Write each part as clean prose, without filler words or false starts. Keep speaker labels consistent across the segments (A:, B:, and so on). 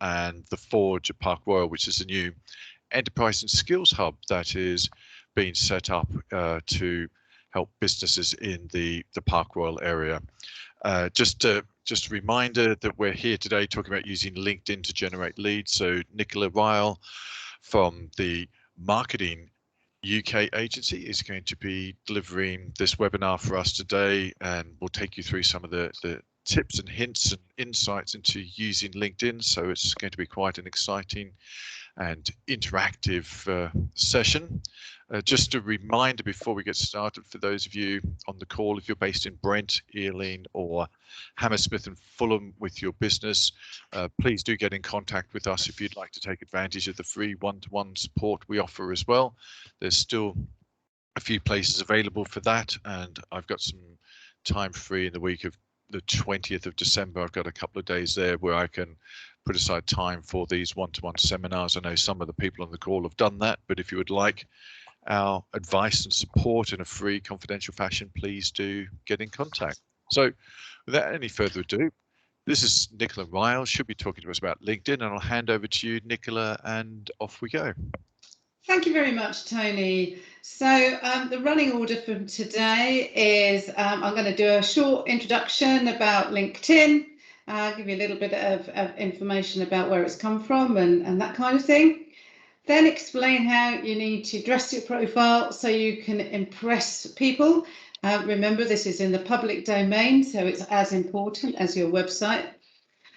A: and the Forge at Park Royal, which is a new enterprise and skills hub that is being set up to help businesses in the Park Royal area. Just a reminder that we're here today talking about using LinkedIn to generate leads. So Nicola Ryle from the Marketing UK agency is going to be delivering this webinar for us today, and we'll take you through some of the tips and hints and insights into using LinkedIn. So it's going to be quite an exciting and interactive session. Just a reminder before we get started, for those of you on the call, if you're based in Brent, Ealing or Hammersmith and Fulham with your business, please do get in contact with us if you'd like to take advantage of the free one-to-one support we offer as well. There's still a few places available for that, and I've got some time free in the week of the 20th of December. I've got a couple of days there where I can put aside time for these one-to-one seminars. I know some of the people on the call have done that, but if you would like our advice and support in a free, confidential fashion, please do get in contact. So without any further ado, this is Nicola Ryle. She'll be talking to us about LinkedIn, and I'll hand over to you, Nicola, and off we go.
B: Thank you very much, Tony. So the running order for today is I'm going to do a short introduction about LinkedIn, give you a little bit of information about where it's come from and that kind of thing. Then explain how you need to dress your profile so you can impress people. Remember, this is in the public domain, so it's as important as your website.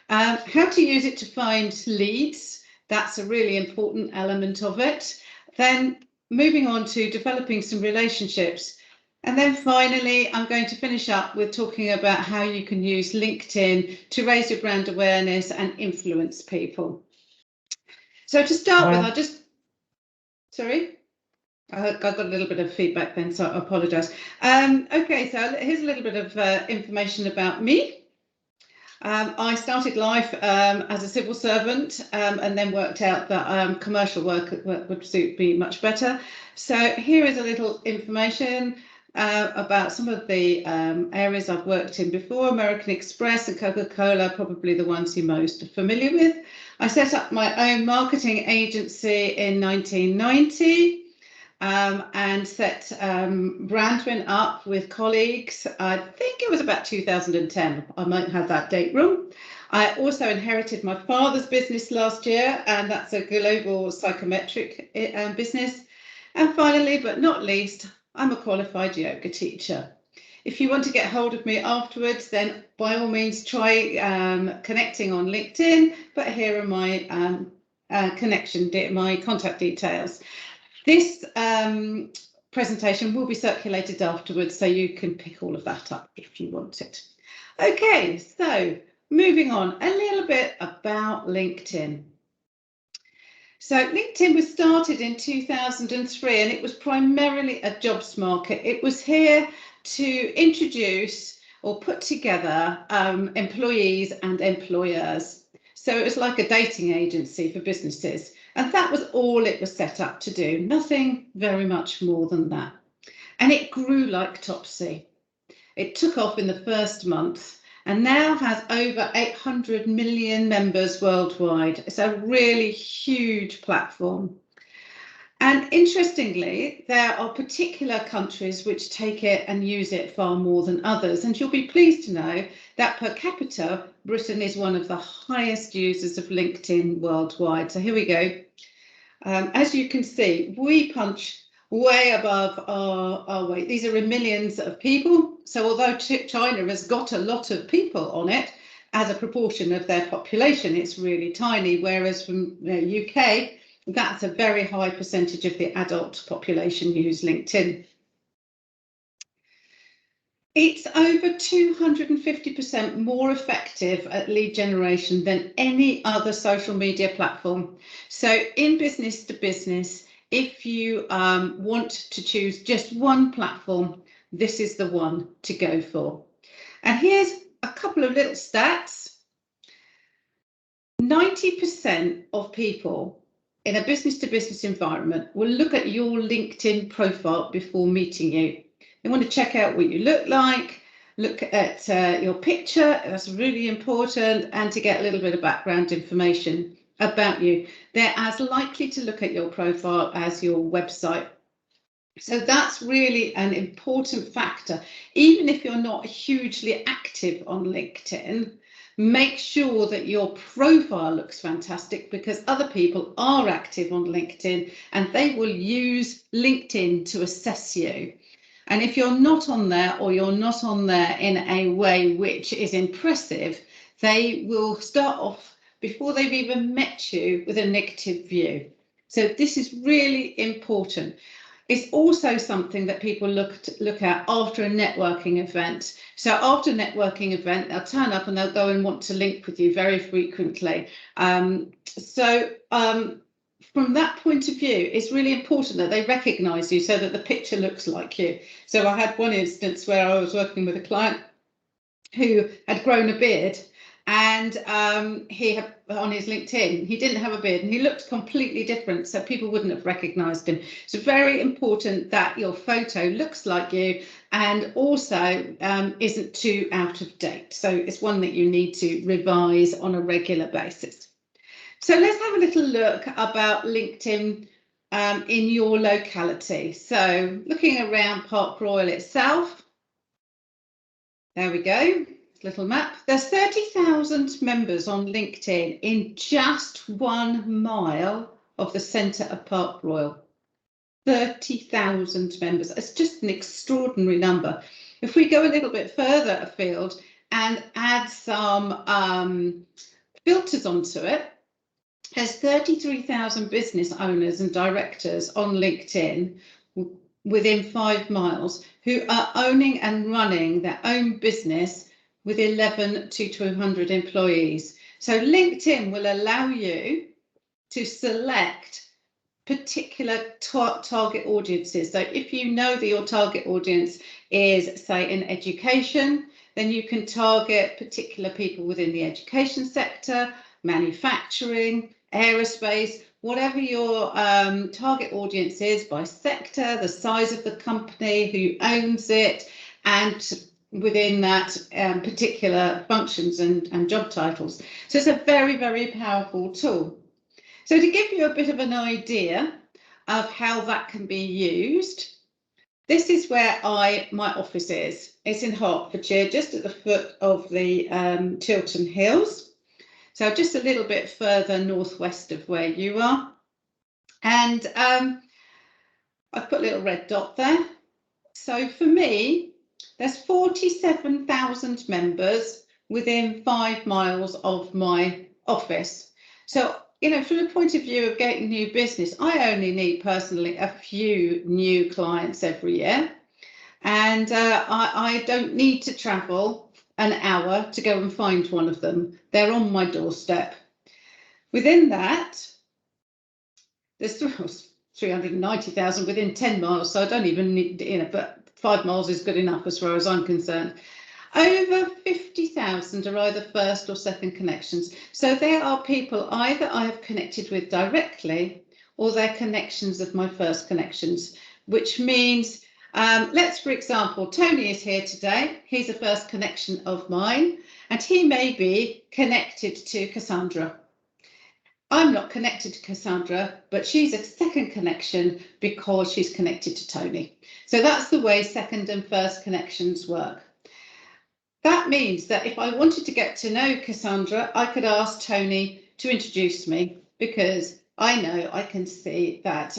B: How to use it to find leads. That's a really important element of it. Then moving on to developing some relationships. And then finally, I'm going to finish up with talking about how you can use LinkedIn to raise your brand awareness and influence people. So to start with, sorry, I got a little bit of feedback then, so I apologise. Okay, so here's a little bit of information about me. I started life as a civil servant and then worked out that commercial work would suit me much better. So here is a little information about some of the areas I've worked in before. American Express and Coca-Cola, probably the ones you're most familiar with. I set up my own marketing agency in 1990 and set Brandwin up with colleagues. I think it was about 2010. I might have that date wrong. I also inherited my father's business last year, and that's a global psychometric business. And finally, but not least, I'm a qualified yoga teacher. If you want to get hold of me afterwards, then by all means try connecting on LinkedIn, but here are my my contact details. This presentation will be circulated afterwards, so you can pick all of that up if you want it. Okay, so moving on, a little bit about LinkedIn. So LinkedIn was started in 2003 and it was primarily a jobs market. It was here to introduce or put together employees and employers. So it was like a dating agency for businesses. And that was all it was set up to do, nothing very much more than that. And it grew like Topsy. It took off in the first month and now has over 800 million members worldwide. It's a really huge platform. And interestingly, there are particular countries which take it and use it far more than others. And you'll be pleased to know that per capita, Britain is one of the highest users of LinkedIn worldwide. So here we go. As you can see, we punch way above our weight. These are in millions of people. So although China has got a lot of people on it, as a proportion of their population, it's really tiny. Whereas from the UK, that's a very high percentage of the adult population use LinkedIn. It's over 250% more effective at lead generation than any other social media platform. So in business to business, if you want to choose just one platform, this is the one to go for. And here's a couple of little stats. 90% of people in a business-to-business environment will look at your LinkedIn profile before meeting you. They want to check out what you look like, look at your picture. That's really important, and to get a little bit of background information about you. They're as likely to look at your profile as your website. So that's really an important factor. Even if you're not hugely active on LinkedIn, make sure that your profile looks fantastic, because other people are active on LinkedIn and they will use LinkedIn to assess you. And if you're not on there, or you're not on there in a way which is impressive, they will start off, before they've even met you, with a negative view. So this is really important. It's also something that people look at after a networking event. So after a networking event, they'll turn up and they'll go and want to link with you very frequently. From that point of view, it's really important that they recognise you, so that the picture looks like you. So I had one instance where I was working with a client who had grown a beard, and he had, on his LinkedIn, he didn't have a beard and he looked completely different, so people wouldn't have recognised him. So very important that your photo looks like you, and also isn't too out of date. So it's one that you need to revise on a regular basis. So let's have a little look about LinkedIn in your locality. So looking around Park Royal itself, there we go. Little map. There's 30,000 members on LinkedIn in just 1 mile of the centre of Park Royal. 30,000 members. It's just an extraordinary number. If we go a little bit further afield and add some filters onto it, there's 33,000 business owners and directors on LinkedIn within 5 miles who are owning and running their own business with 11 to 200 employees. So LinkedIn will allow you to select particular target audiences. So if you know that your target audience is, say, in education, then you can target particular people within the education sector, manufacturing, aerospace, whatever your target audience is, by sector, the size of the company, who owns it, and within that particular functions and job titles. So it's a very, very powerful tool. So to give you a bit of an idea of how that can be used, this is where my office is. It's in Hertfordshire, just at the foot of the Chiltern Hills. So just a little bit further northwest of where you are. And I've put a little red dot there. So for me, there's 47,000 members within 5 miles of my office. So, you know, from the point of view of getting new business, I only need personally a few new clients every year. And I don't need to travel an hour to go and find one of them. They're on my doorstep. Within that, there's 390,000 within 10 miles. So I don't even need, you know, but 5 miles is good enough as far as I'm concerned. Over 50,000 are either first or second connections. So there are people either I have connected with directly, or they're connections of my first connections, which means, let's, for example, Tony is here today. He's a first connection of mine, and he may be connected to Cassandra. I'm not connected to Cassandra, but she's a second connection because she's connected to Tony. So that's the way second and first connections work. That means that if I wanted to get to know Cassandra, I could ask Tony to introduce me, because I know I can see that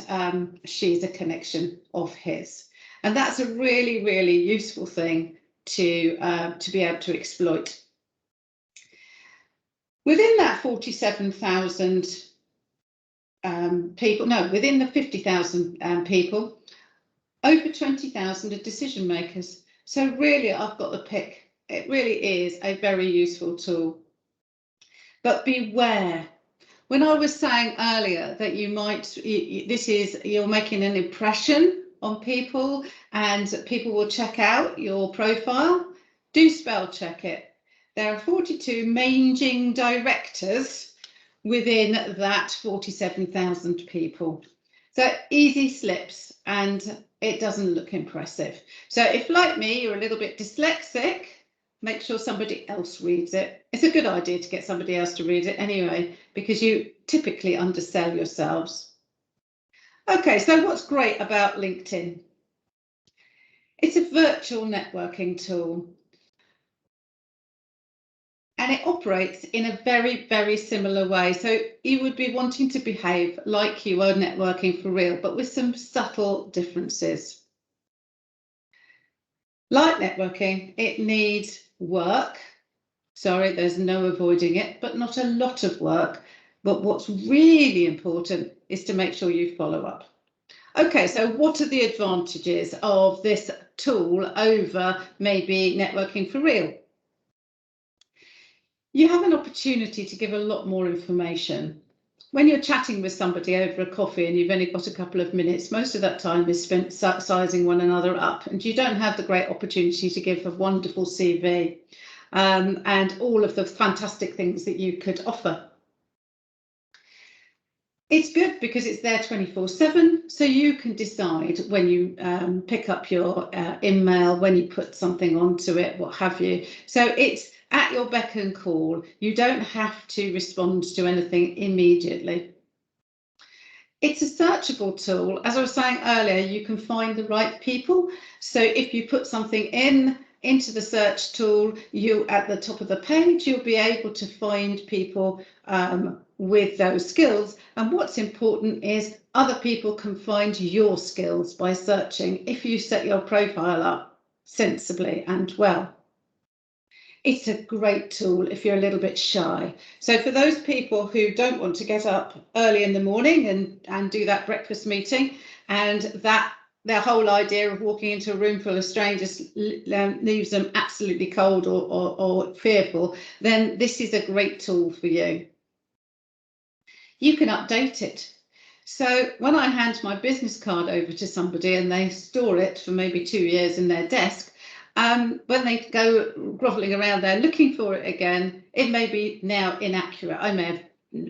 B: she's a connection of his. And that's a really, really useful thing to be able to exploit. Within that 47,000 people, no, within the 50,000 people, over 20,000 are decision makers. So really, I've got the pick. It really is a very useful tool. But beware. When I was saying earlier that you might, you're making an impression on people and people will check out your profile, do spell check it. There are 42 managing directors within that 47,000 people. So easy slips, and it doesn't look impressive. So if, like me, you're a little bit dyslexic, make sure somebody else reads it. It's a good idea to get somebody else to read it anyway, because you typically undersell yourselves. Okay, so what's great about LinkedIn? It's a virtual networking tool. And it operates in a very, very similar way. So you would be wanting to behave like you are networking for real, but with some subtle differences. Like networking, it needs work. Sorry, there's no avoiding it, but not a lot of work. But what's really important is to make sure you follow up. Okay, so what are the advantages of this tool over maybe networking for real? You have an opportunity to give a lot more information. When you're chatting with somebody over a coffee and you've only got a couple of minutes, most of that time is spent sizing one another up, and you don't have the great opportunity to give a wonderful CV and all of the fantastic things that you could offer. It's good because it's there 24/7, so you can decide when you pick up your email, when you put something onto it, what have you. So it's at your beck and call. You don't have to respond to anything immediately. It's a searchable tool. As I was saying earlier, you can find the right people. So if you put something into the search tool, you at the top of the page, you'll be able to find people with those skills. And what's important is other people can find your skills by searching if you set your profile up sensibly and well. It's a great tool if you're a little bit shy. So for those people who don't want to get up early in the morning and do that breakfast meeting, and that their whole idea of walking into a room full of strangers leaves them absolutely cold or fearful, then this is a great tool for you. You can update it. So when I hand my business card over to somebody and they store it for maybe 2 years in their desk, when they go grovelling around there looking for it again, it may be now inaccurate. I may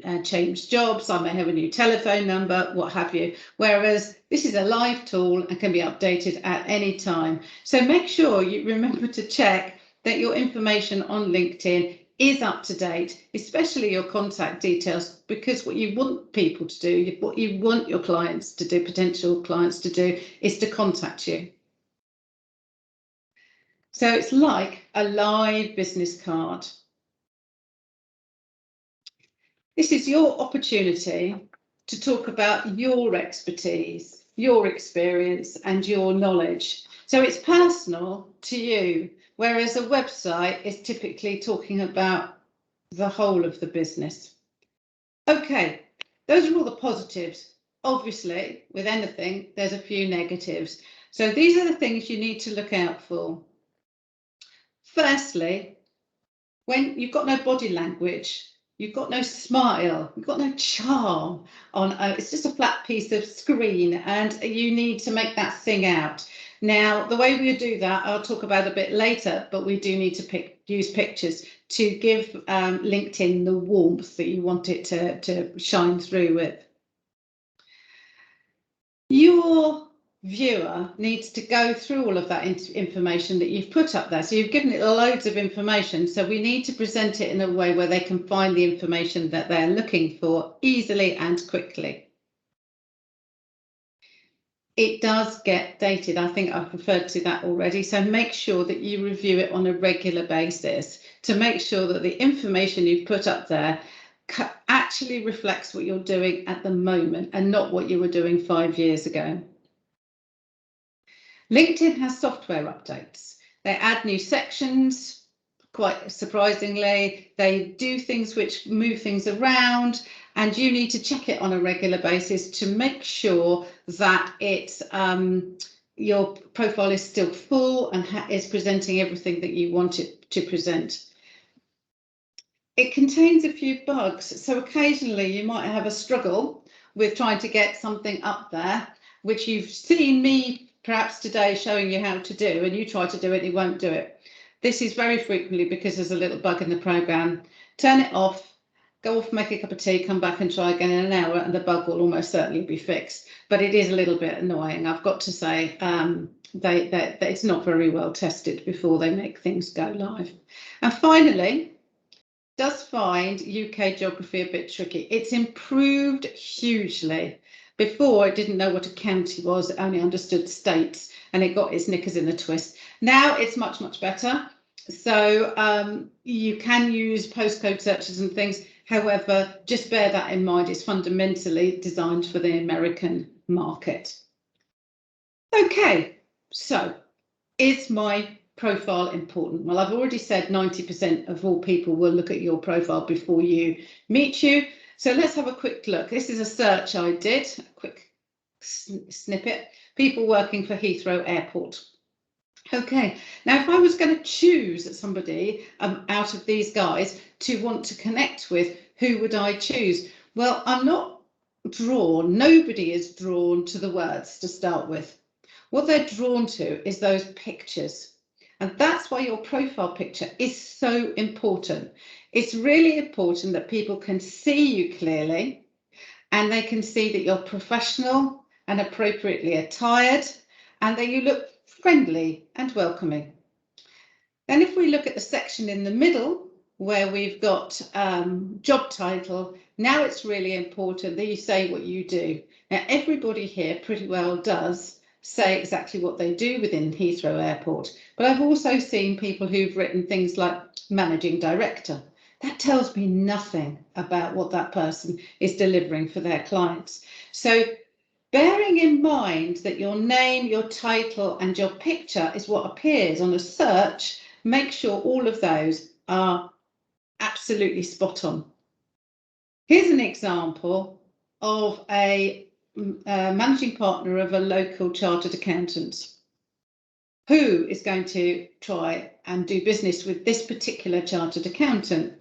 B: have changed jobs, I may have a new telephone number, what have you. Whereas this is a live tool and can be updated at any time. So make sure you remember to check that your information on LinkedIn is up to date, especially your contact details, because what you want people to do, what you want your clients to do, potential clients to do, is to contact you. So it's like a live business card. This is your opportunity to talk about your expertise, your experience, and your knowledge. So it's personal to you, whereas a website is typically talking about the whole of the business. Okay, those are all the positives. Obviously, with anything, there's a few negatives. So these are the things you need to look out for. Firstly, when you've got no body language, you've got no smile, you've got no charm on, it's just a flat piece of screen and you need to make that thing out. Now, the way we do that, I'll talk about a bit later, but we do need to use pictures to give LinkedIn the warmth that you want it to shine through with. Your viewer needs to go through all of that information that you've put up there. So you've given it loads of information. So we need to present it in a way where they can find the information that they're looking for easily and quickly. It does get dated. I think I've referred to that already. So make sure that you review it on a regular basis to make sure that the information you've put up there actually reflects what you're doing at the moment and not what you were doing 5 years ago. LinkedIn has software updates. They add new sections, quite surprisingly. They do things which move things around, and you need to check it on a regular basis to make sure that it's your profile is still full and is presenting everything that you want it to present. It contains a few bugs, so occasionally you might have a struggle with trying to get something up there, which you've seen me perhaps today showing you how to do, and you try to do it, it won't do it. This is very frequently because there's a little bug in the program. Turn it off go off, make a cup of tea, come back and try again in an hour, and the bug will almost certainly be fixed. But it is a little bit annoying, I've got to say. That it's not very well tested before they make things go live. And finally, does find UK geography a bit tricky. It's improved hugely. Before, it didn't know what a county was, it only understood states, and it got its knickers in a twist. Now it's much, much better. So you can use postcode searches and things. However, just bear that in mind, it's fundamentally designed for the American market. Okay, so is my profile important? Well, I've already said 90% of all people will look at your profile before you meet you. So let's have a quick look. This is a search I did, a quick snippet. People working for Heathrow Airport. Okay, now if I was going to choose somebody out of these guys to want to connect with, who would I choose? Well, I'm not drawn, nobody is drawn to the words to start with. What they're drawn to is those pictures. And that's why your profile picture is so important. It's really important that people can see you clearly, and they can see that you're professional and appropriately attired, and that you look friendly and welcoming. Then if we look at the section in the middle where we've got job title, now it's really important that you say what you do. Now everybody here pretty well does say exactly what they do within Heathrow Airport, but I've also seen people who've written things like managing director. That tells me nothing about what that person is delivering for their clients. So bearing in mind that your name, your title and your picture is what appears on a search, make sure all of those are absolutely spot on. Here's an example of a managing partner of a local chartered accountant who is going to try and do business with this particular chartered accountant.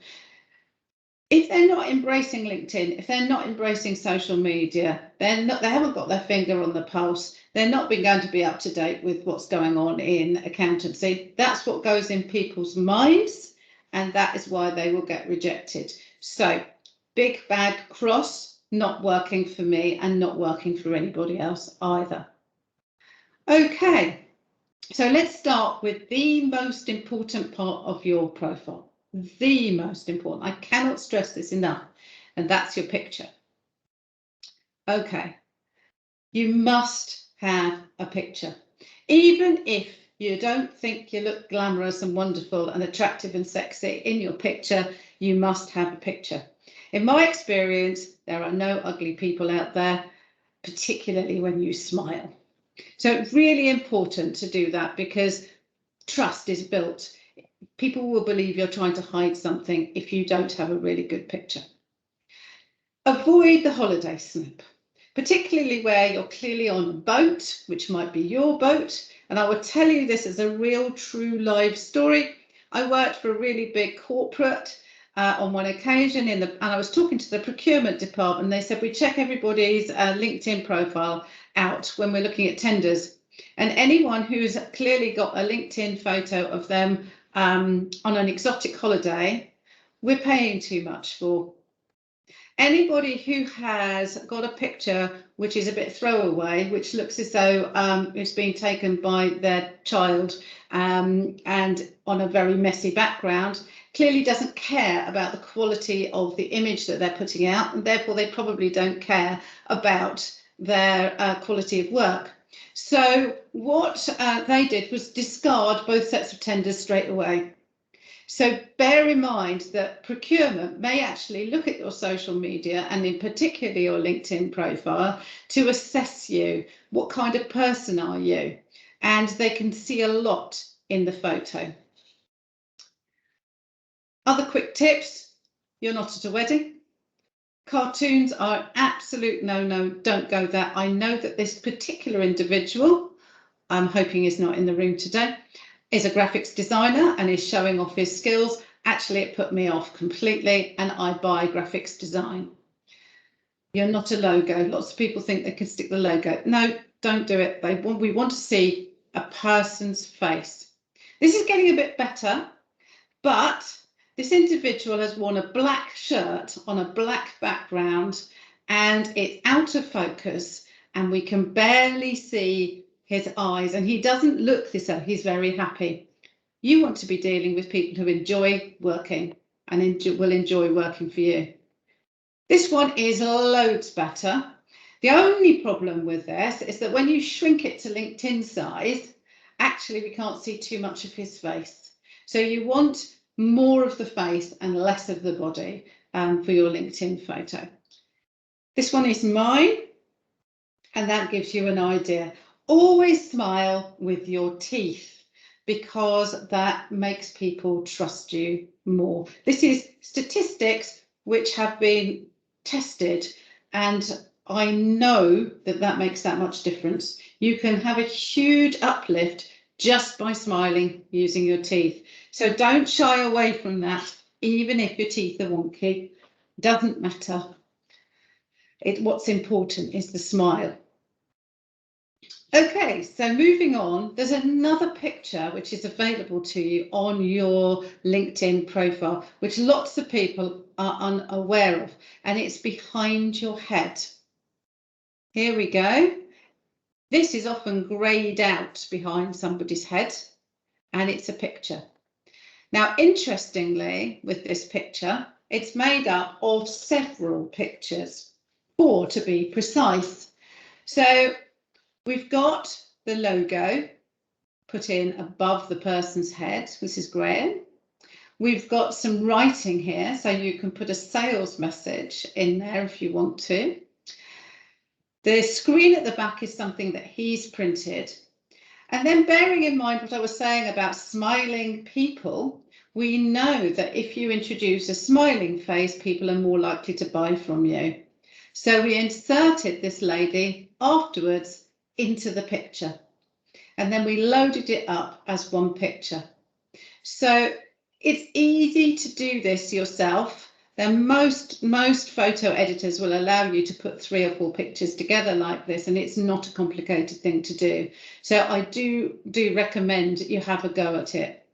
B: If they're not embracing LinkedIn, if they're not embracing social media, they haven't got their finger on the pulse, they're not going to be up to date with what's going on in accountancy. That's what goes in people's minds, and that is why they will get rejected. So big bad cross, not working for me and not working for anybody else either. Okay, so let's start with the most important part of your profile. The most important, I cannot stress this enough, and that's your picture. Okay, you must have a picture. Even if you don't think you look glamorous and wonderful and attractive and sexy in your picture, you must have a picture. In my experience, there are no ugly people out there, particularly when you smile. So it's really important to do that, because trust is built. People will believe you're trying to hide something if you don't have a really good picture. Avoid the holiday snap, particularly where you're clearly on a boat, which might be your boat. And I will tell you this as a real, true live story. I worked for a really big corporate on one occasion, and I was talking to the procurement department. They said we check everybody's LinkedIn profile out when we're looking at tenders. And anyone who's clearly got a LinkedIn photo of them on an exotic holiday, we're paying too much for. Anybody who has got a picture which is a bit throwaway, which looks as though it's been taken by their child and on a very messy background, clearly doesn't care about the quality of the image that they're putting out, and therefore they probably don't care about their quality of work. So what they did was discard both sets of tenders straight away. So bear in mind that procurement may actually look at your social media, and in particular your LinkedIn profile, to assess you. What kind of person are you? And they can see a lot in the photo. Other quick tips: you're not at a wedding. Cartoons are an absolute no-no, don't go there. I know that this particular individual, I'm hoping is not in the room today, is a graphics designer and is showing off his skills. Actually, it put me off completely, and I buy graphics design. You're not a logo. Lots of people think they can stick the logo. No, don't do it. We want to see a person's face. This is getting a bit better, but This individual has worn a black shirt on a black background and it's out of focus and we can barely see his eyes, and he doesn't look this way. He's very happy. You want to be dealing with people who enjoy working and will enjoy working for you. This one is loads better. The only problem with this is that when you shrink it to LinkedIn size, actually we can't see too much of his face. So you want more of the face and less of the body for your LinkedIn photo. This one is mine, and that gives you an idea. Always smile with your teeth, because that makes people trust you more. This is statistics which have been tested, and I know that that makes that much difference. You can have a huge uplift just by smiling using your teeth. So don't shy away from that, even if your teeth are wonky. Doesn't matter. What's important is the smile. Okay, so moving on, there's another picture which is available to you on your LinkedIn profile, which lots of people are unaware of, and it's behind your head. Here we go. This is often greyed out behind somebody's head, and it's a picture. Now, interestingly, with this picture, it's made up of several pictures, 4 to be precise. So we've got the logo put in above the person's head. This is Graham. We've got some writing here, so you can put a sales message in there if you want to. The screen at the back is something that he's printed. And then bearing in mind what I was saying about smiling people, we know that if you introduce a smiling face, people are more likely to buy from you. So we inserted this lady afterwards into the picture, and then we loaded it up as one picture. So it's easy to do this yourself. Then most photo editors will allow you to put 3 or 4 pictures together like this, and it's not a complicated thing to do. So I do recommend you have a go at it.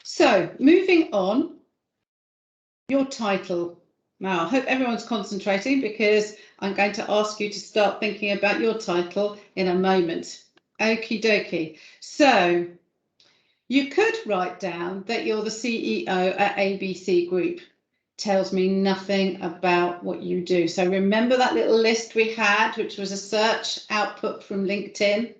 B: So moving on, your title. Now, I hope everyone's concentrating, because I'm going to ask you to start thinking about your title in a moment. Okie dokie. So you could write down that you're the CEO at ABC Group. Tells me nothing about what you do. So remember that little list we had, which was a search output from LinkedIn?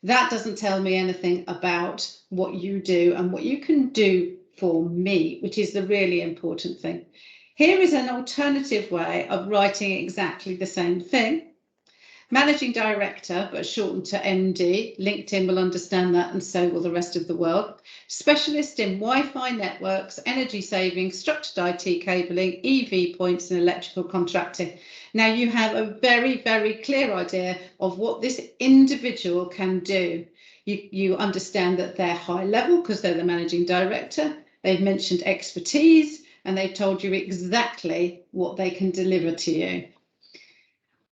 B: That doesn't tell me anything about what you do and what you can do for me, which is the really important thing. Here is an alternative way of writing exactly the same thing. Managing Director, but shortened to MD. LinkedIn will understand that, and so will the rest of the world. Specialist in Wi-Fi networks, energy saving, structured IT cabling, EV points and electrical contracting. Now you have a very, very clear idea of what this individual can do. You understand that they're high level because they're the Managing Director. They've mentioned expertise, and they've told you exactly what they can deliver to you.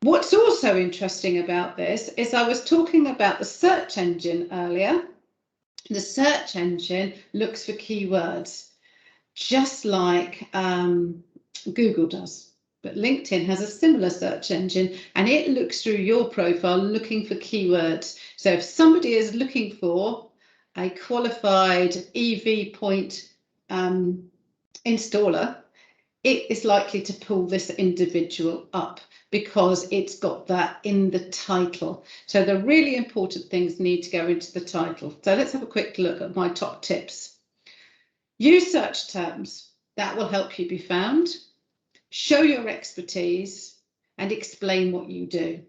B: What's also interesting about this is I was talking about the search engine earlier. The search engine looks for keywords, just like Google does. But LinkedIn has a similar search engine, and it looks through your profile looking for keywords. So if somebody is looking for a qualified EV point installer, it is likely to pull this individual up because it's got that in the title. So the really important things need to go into the title. So let's have a quick look at my top tips. Use search terms. That will help you be found. Show your expertise and explain what you do.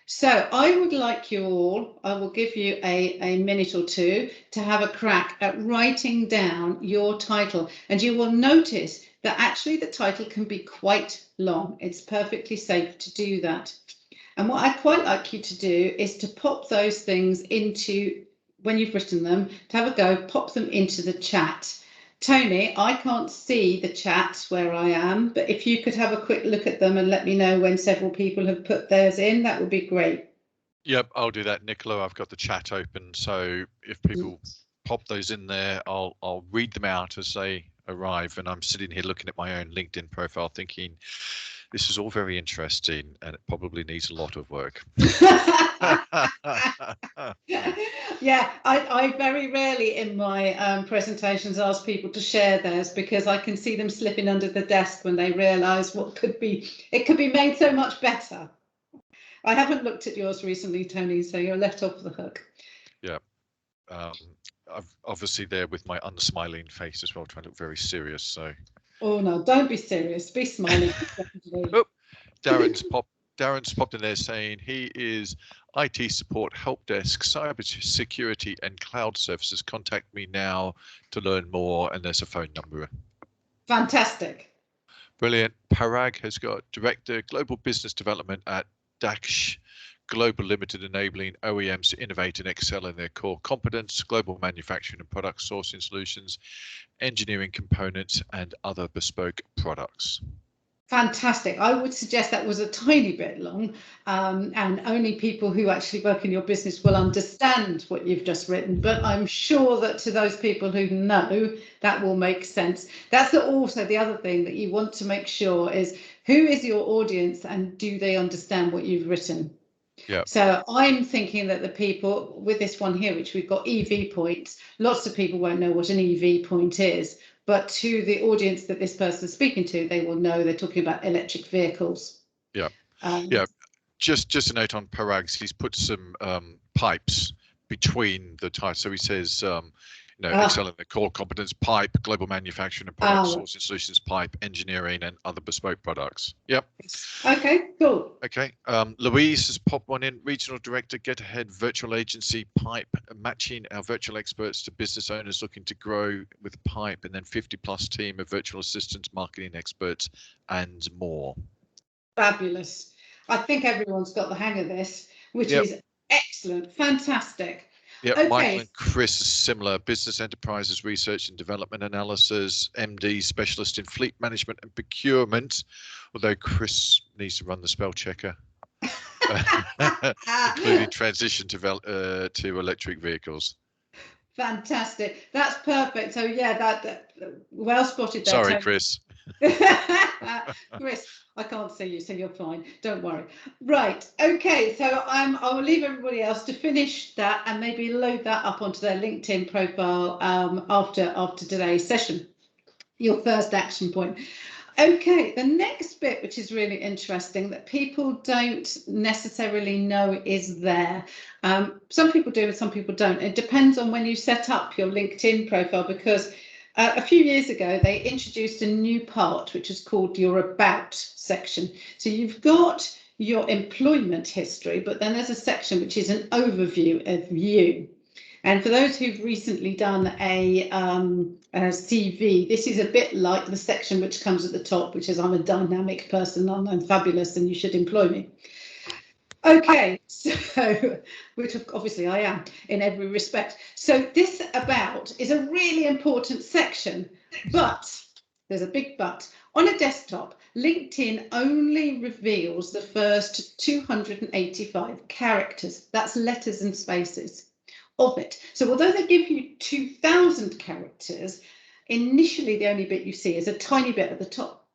B: So I would like you all, I will give you a minute or two to have a crack at writing down your title, and you will notice that actually the title can be quite long. It's perfectly safe to do that. And what I'd quite like you to do is to pop those things into, when you've written them, to have a go, pop them into the chat. Tony, I can't see the chat where I am, but if you could have a quick look at them and let me know when several people have put theirs in, that would be great.
A: Yep, I'll do that, Nicola. I've got the chat open, so if people pop those in there. I'll read them out as they arrive, and I'm sitting here looking at my own LinkedIn profile thinking this is all very interesting and it probably needs a lot of work.
B: Yeah, I very rarely in my presentations ask people to share theirs, because I can see them slipping under the desk when they realise what could be made so much better. I haven't looked at yours recently, Tony, so you're left off the hook.
A: Yeah. I've obviously there with my unsmiling face as well, trying to look very serious. So.
B: Oh no, don't be serious. Be smiling.
A: Oh, Darren's popped in there saying he is IT support, help desk, cyber security, and cloud services. Contact me now to learn more, and there's a phone number.
B: Fantastic.
A: Brilliant. Parag has got Director Global Business Development at Daksh Global Limited, enabling OEMs to innovate and excel in their core competence, global manufacturing and product sourcing solutions, engineering components, and other bespoke products.
B: Fantastic. I would suggest that was a tiny bit long, and only people who actually work in your business will understand what you've just written. But I'm sure that to those people who know, that will make sense. That's also the other thing that you want to make sure is, who is your audience and do they understand what you've written?
A: Yeah.
B: So I'm thinking that the people with this one here, which we've got EV points, lots of people won't know what an EV point is. But to the audience that this person is speaking to, they will know they're talking about electric vehicles.
A: Yeah. Yeah. Just a note on Parag's. He's put some pipes between the types. So he says, excel in the core competence, pipe, global manufacturing and product sourcing solutions, pipe, engineering, and other bespoke products. Yep.
B: Okay, cool.
A: Okay. Louise has popped one in. Regional Director, Get Ahead Virtual Agency, pipe, matching our virtual experts to business owners looking to grow with pipe, and then 50+ team of virtual assistants, marketing experts, and more.
B: Fabulous. I think everyone's got the hang of this, which is excellent. Fantastic.
A: Yeah,
B: okay.
A: Michael and Chris, similar business enterprises, research and development analysis, MD, specialist in fleet management and procurement, although Chris needs to run the spell checker, including transition to electric vehicles.
B: Fantastic. That's perfect. So yeah, that well spotted there.
A: Sorry,
B: Tony.
A: Chris.
B: Chris, I can't see you, so you're fine. Don't worry. Right. Okay. So I will leave everybody else to finish that and maybe load that up onto their LinkedIn profile after today's session. Your first action point. Okay, the next bit, which is really interesting, that people don't necessarily know is there. Some people do and some people don't. It depends on when you set up your LinkedIn profile, because a few years ago, they introduced a new part, which is called your About section. So you've got your employment history, but then there's a section which is an overview of you. And for those who've recently done a CV, this is a bit like the section which comes at the top, which is, I'm a dynamic person, I'm fabulous, and you should employ me. Okay, so, which obviously I am in every respect. So this About is a really important section, but there's a big but. On a desktop, LinkedIn only reveals the first 285 characters. That's letters and spaces of it. So although they give you 2,000 characters, initially the only bit you see is a tiny bit at the top,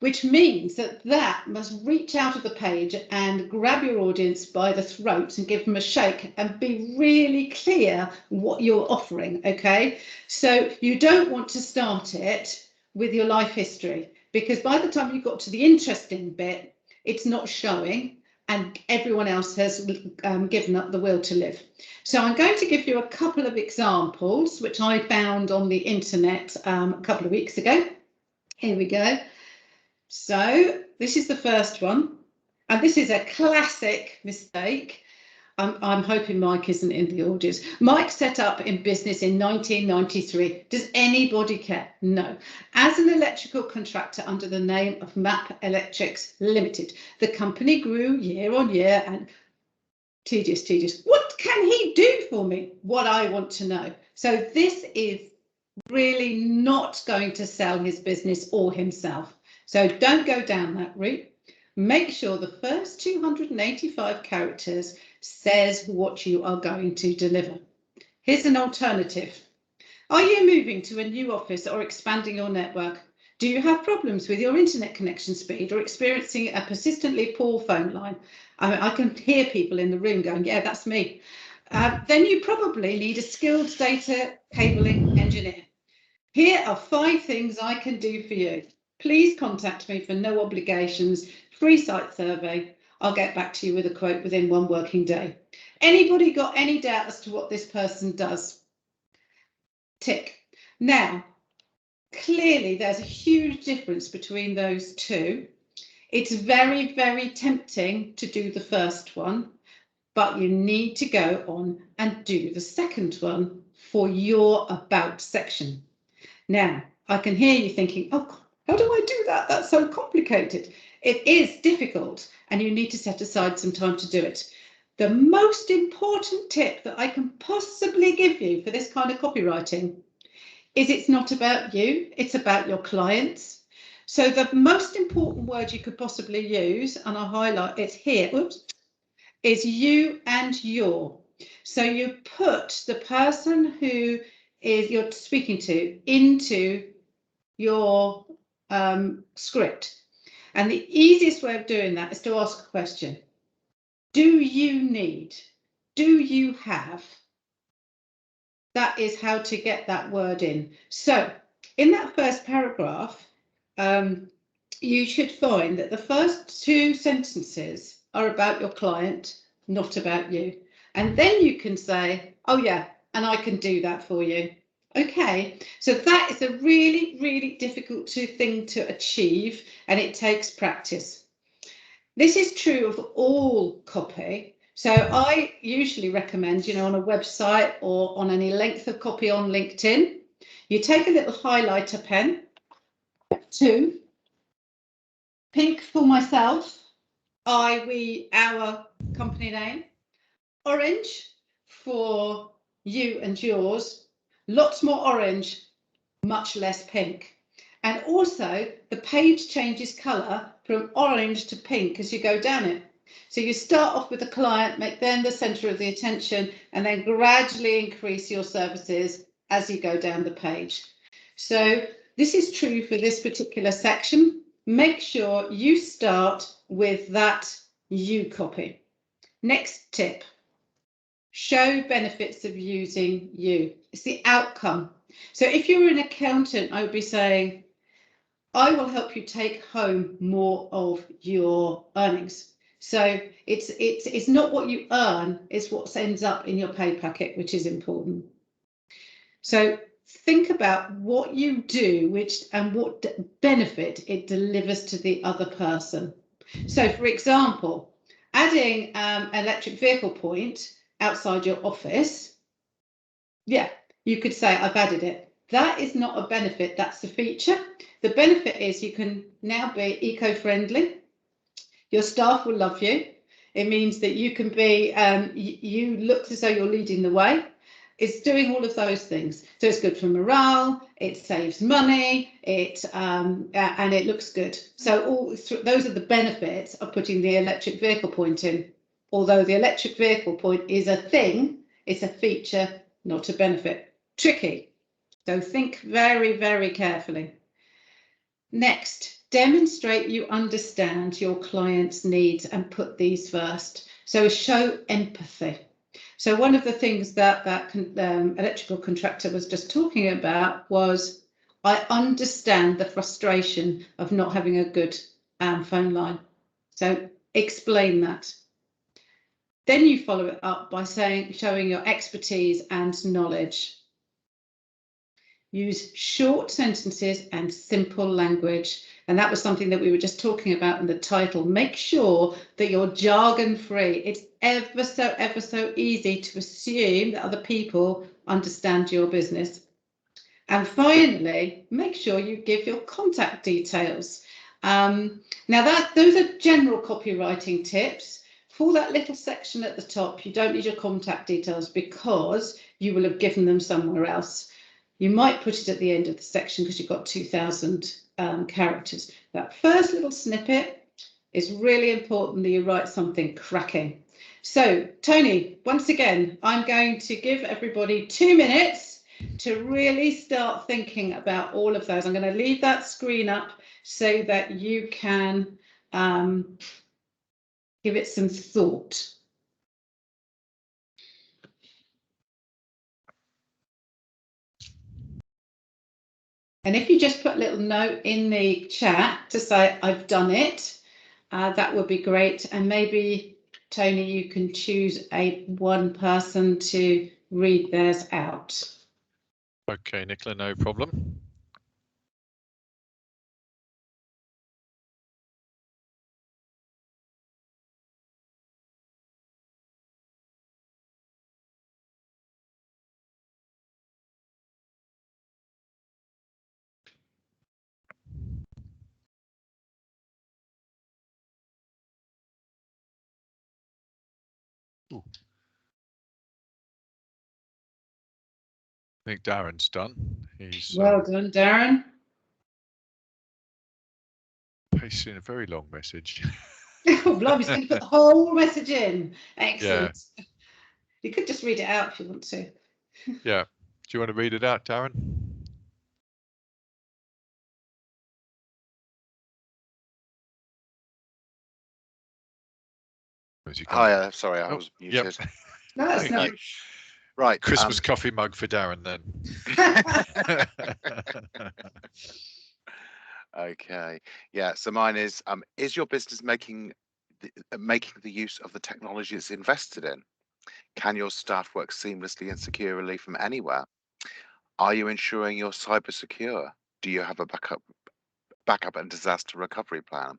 B: which means that must reach out of the page and grab your audience by the throat and give them a shake and be really clear what you're offering. Okay, so you don't want to start it with your life history, because by the time you got to the interesting bit, it's not showing and everyone else has given up the will to live. So I'm going to give you a couple of examples, which I found on the internet a couple of weeks ago. Here we go. So this is the first one, and this is a classic mistake. I'm hoping Mike isn't in the audience. Mike set up in business in 1993. Does anybody care? No. As an electrical contractor under the name of MAP Electrics Limited, the company grew year on year and tedious. What can he do for me? What I want to know. So this is really not going to sell his business or himself. So don't go down that route. Make sure the first 285 characters says what you are going to deliver. Here's an alternative. Are you moving to a new office or expanding your network? Do you have problems with your internet connection speed or experiencing a persistently poor phone line? I mean, I can hear people in the room going, yeah, that's me. Then you probably need a skilled data cabling engineer. Here are 5 things I can do for you. Please contact me for no obligations, free site survey. I'll get back to you with a quote within 1 working day. Anybody got any doubt as to what this person does? Tick. Now, clearly there's a huge difference between those two. It's very, very tempting to do the first one, but you need to go on and do the second one for your about section. Now, I can hear you thinking, oh, how do I do that? That's so complicated. It is difficult, and you need to set aside some time to do it. The most important tip that I can possibly give you for this kind of copywriting is it's not about you, it's about your clients. So the most important word you could possibly use, and I'll highlight it here, is you and your. So you put the person who you're speaking to into your script. And the easiest way of doing that is to ask a question. Do you need? Do you have? That is how to get that word in. So in that first paragraph, you should find that the first 2 sentences are about your client, not about you. And then you can say, oh yeah, and I can do that for you. Okay, so that is a really, really difficult thing to achieve, and it takes practice. This is true of all copy. So I usually recommend, on a website or on any length of copy on LinkedIn, you take a little highlighter pen, 2, pink for myself, we, our company name, orange for you and yours, lots more orange, much less pink. And also the page changes colour from orange to pink as you go down it. So you start off with the client, make them the centre of the attention, and then gradually increase your services as you go down the page. So this is true for this particular section. Make sure you start with that you copy. Next tip, show benefits of using you. It's the outcome. So if you're an accountant, I would be saying, I will help you take home more of your earnings. So it's not what you earn, it's what ends up in your pay packet, which is important. So think about what you do, and what benefit it delivers to the other person. So for example, adding an electric vehicle point outside your office, yeah, you could say I've added it. That is not a benefit, that's the feature. The benefit is you can now be eco-friendly. Your staff will love you. It means that you can be, you look as though you're leading the way. It's doing all of those things. So it's good for morale, it saves money, and it looks good. So those are the benefits of putting the electric vehicle point in. Although the electric vehicle point is a thing, it's a feature, not a benefit. Tricky. So think very, very carefully. Next, demonstrate you understand your client's needs and put these first. So show empathy. So one of the things that electrical contractor was just talking about was, I understand the frustration of not having a good phone line. So explain that. Then you follow it up by showing your expertise and knowledge. Use short sentences and simple language. And that was something that we were just talking about in the title. Make sure that you're jargon free. It's ever so easy to assume that other people understand your business. And finally, make sure you give your contact details. Now those are general copywriting tips. For that little section at the top, you don't need your contact details because you will have given them somewhere else. You might put it at the end of the section because you've got 2,000 characters. That first little snippet is really important that you write something cracking. So, Tony, once again, I'm going to give everybody 2 minutes to really start thinking about all of those. I'm going to leave that screen up so that you can give it some thought. And if you just put a little note in the chat to say, I've done it, that would be great. And maybe, Tony, you can choose one person to read theirs out.
A: Okay, Nicola, no problem. Ooh. I think Darren's done. He's
B: well done, Darren.
A: Pasting a very long message.
B: Oh, blimey, he's going to put the whole message in. Excellent.
A: Yeah.
B: You could just read it out if you want to.
A: Yeah. Do you want to read it out, Darren?
C: Hi, sorry, I was muted.
A: Yep.
B: No, that's not.
C: Right.
A: Christmas coffee mug for Darren then.
C: Okay. Yeah. So mine is your business making the use of the technology it's invested in? Can your staff work seamlessly and securely from anywhere? Are you ensuring you're cyber secure? Do you have a backup and disaster recovery plan?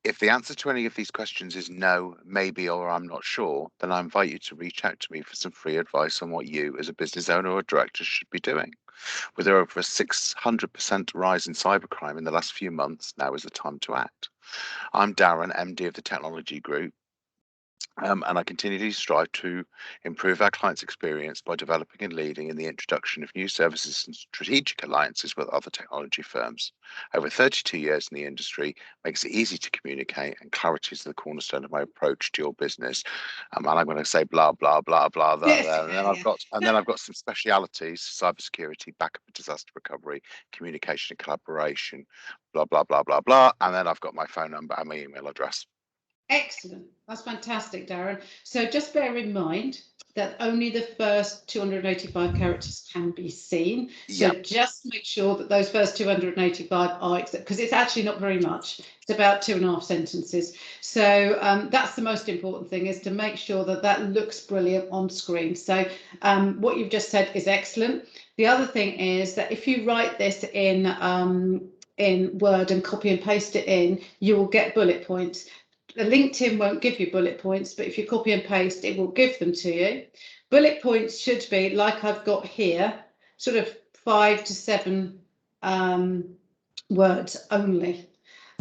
C: If the answer to any of these questions is no, maybe, or I'm not sure, then I invite you to reach out to me for some free advice on what you as a business owner or director should be doing. With over a 600% rise in cybercrime in the last few months, now is the time to act. I'm Darren, MD of the Technology Group, and I continually strive to improve our clients' experience by developing and leading in the introduction of new services and strategic alliances with other technology firms. Over 32 years in the industry makes it easy to communicate, and clarity is the cornerstone of my approach to your business. And I'm going to say blah blah blah blah there,
B: Yes,
C: and then I've got some specialities: cybersecurity, backup and disaster recovery, communication and collaboration, blah blah blah blah blah. And then I've got my phone number and my email address.
B: Excellent. That's fantastic, Darren. So just bear in mind that only the first 285 characters can be seen. So just make sure that those first 285 are, because it's actually not very much. It's about 2.5 sentences. So that's the most important thing, is to make sure that that looks brilliant on screen. So what you've just said is excellent. The other thing is that if you write this in Word and copy and paste it in, you will get bullet points. The LinkedIn won't give you bullet points, but if you copy and paste, it will give them to you. Bullet points should be, like I've got here, sort of 5 to 7 words only.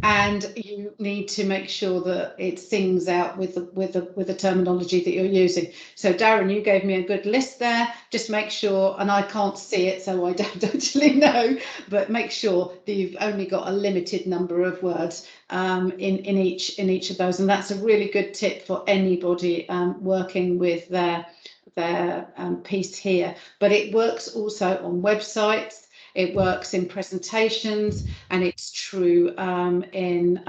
B: And you need to make sure that it sings out with the terminology that you're using. So Darren, you gave me a good list there. Just make sure, and I can't see it, so I don't actually know, but make sure that you've only got a limited number of words in each of those. And that's a really good tip for anybody working with their piece here. But it works also on websites. It works in presentations, and it's true in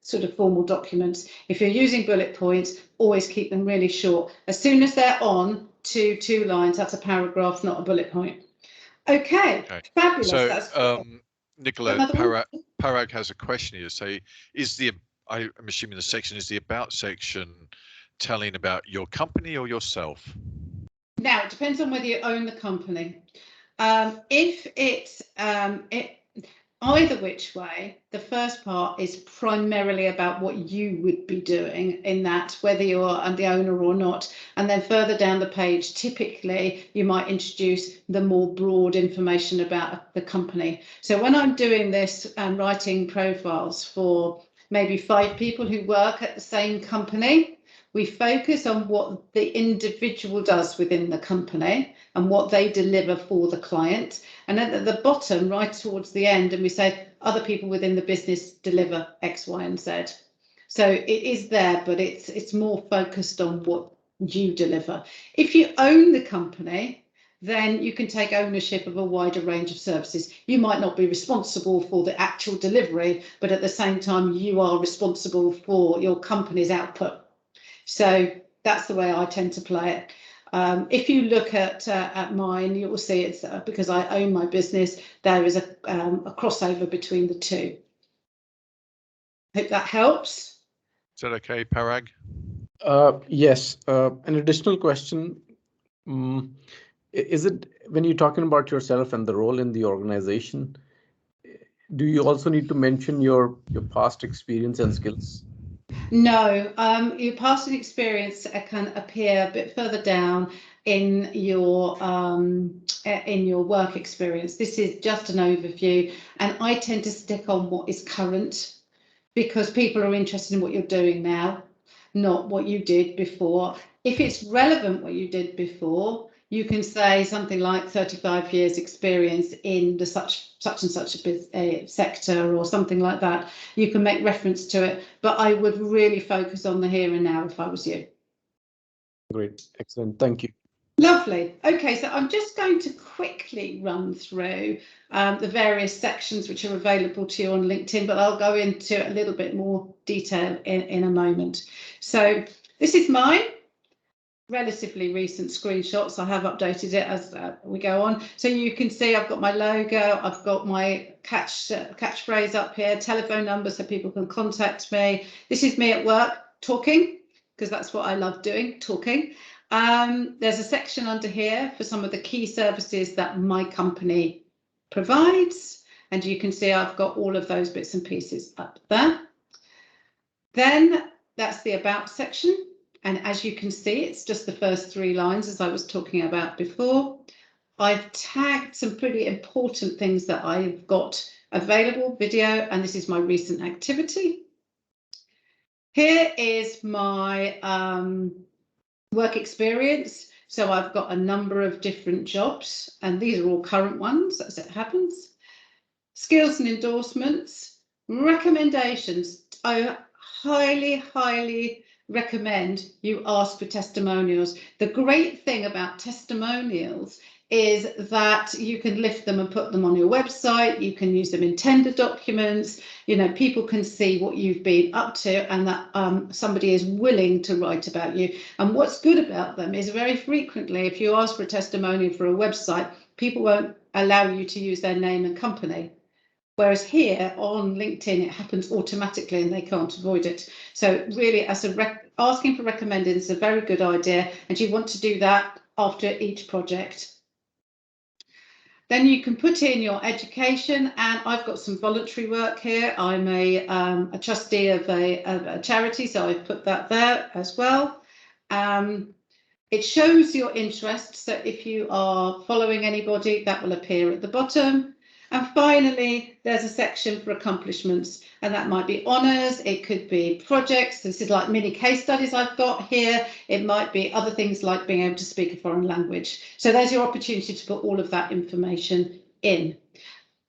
B: sort of formal documents. If you're using bullet points, always keep them really short. As soon as they're on to 2 lines, that's a paragraph, not a bullet point. Okay. Fabulous.
A: So,
B: that's
A: Nicola, Parag has a question here. Say, I'm assuming the section is the about section telling about your company or yourself?
B: Now, it depends on whether you own the company. If it's either which way, the first part is primarily about what you would be doing in that, whether you're the owner or not. And then further down the page, typically you might introduce the more broad information about the company. So when I'm doing this and writing profiles for maybe 5 people who work at the same company, we focus on what the individual does within the company and what they deliver for the client. And then at the bottom, right towards the end, and we say other people within the business deliver X, Y, and Z. So it is there, but it's more focused on what you deliver. If you own the company, then you can take ownership of a wider range of services. You might not be responsible for the actual delivery, but at the same time, you are responsible for your company's output. So that's the way I tend to play it. If you look at mine, you will see it's because I own my business, there is a crossover between the two. Hope that helps.
A: Is that okay, Parag?
D: Yes. An additional question. Is it when you're talking about yourself and the role in the organization, do you also need to mention your past experience and skills?
B: No, your past experience can appear a bit further down in your work experience. This is just an overview, and I tend to stick on what is current because people are interested in what you're doing now, not what you did before. If it's relevant what you did before, you can say something like 35 years experience in the such and such a sector or something like that. You can make reference to it, but I would really focus on the here and now if I was you.
D: Great, excellent, thank you.
B: Lovely. Okay, so I'm just going to quickly run through the various sections which are available to you on LinkedIn, but I'll go into a little bit more detail in a moment. So this is mine. Relatively recent screenshots. I have updated it as we go on. So you can see I've got my logo, I've got my catchphrase up here, telephone number so people can contact me. This is me at work talking, because that's what I love doing, talking. There's a section under here for some of the key services that my company provides. And you can see I've got all of those bits and pieces up there. Then that's the about section. And as you can see, it's just the first 3 lines, as I was talking about before. I've tagged some pretty important things that I've got available, video, and this is my recent activity. Here is my work experience. So I've got a number of different jobs, and these are all current ones, as it happens. Skills and endorsements, recommendations. I highly recommend you ask for testimonials. The great thing about testimonials is that you can lift them and put them on your website. You can use them in tender documents. You know, people can see what you've been up to and that somebody is willing to write about you. And what's good about them is very frequently, if you ask for a testimonial for a website, people won't allow you to use their name and company. Whereas here on LinkedIn, it happens automatically and they can't avoid it. So really, as asking for recommending is a very good idea, and you want to do that after each project. Then you can put in your education, and I've got some voluntary work here. I'm a trustee of a charity, so I've put that there as well. It shows your interest, so if you are following anybody, that will appear at the bottom. And finally, there's a section for accomplishments, and that might be honours, it could be projects. This is like mini case studies I've got here. It might be other things like being able to speak a foreign language. So there's your opportunity to put all of that information in.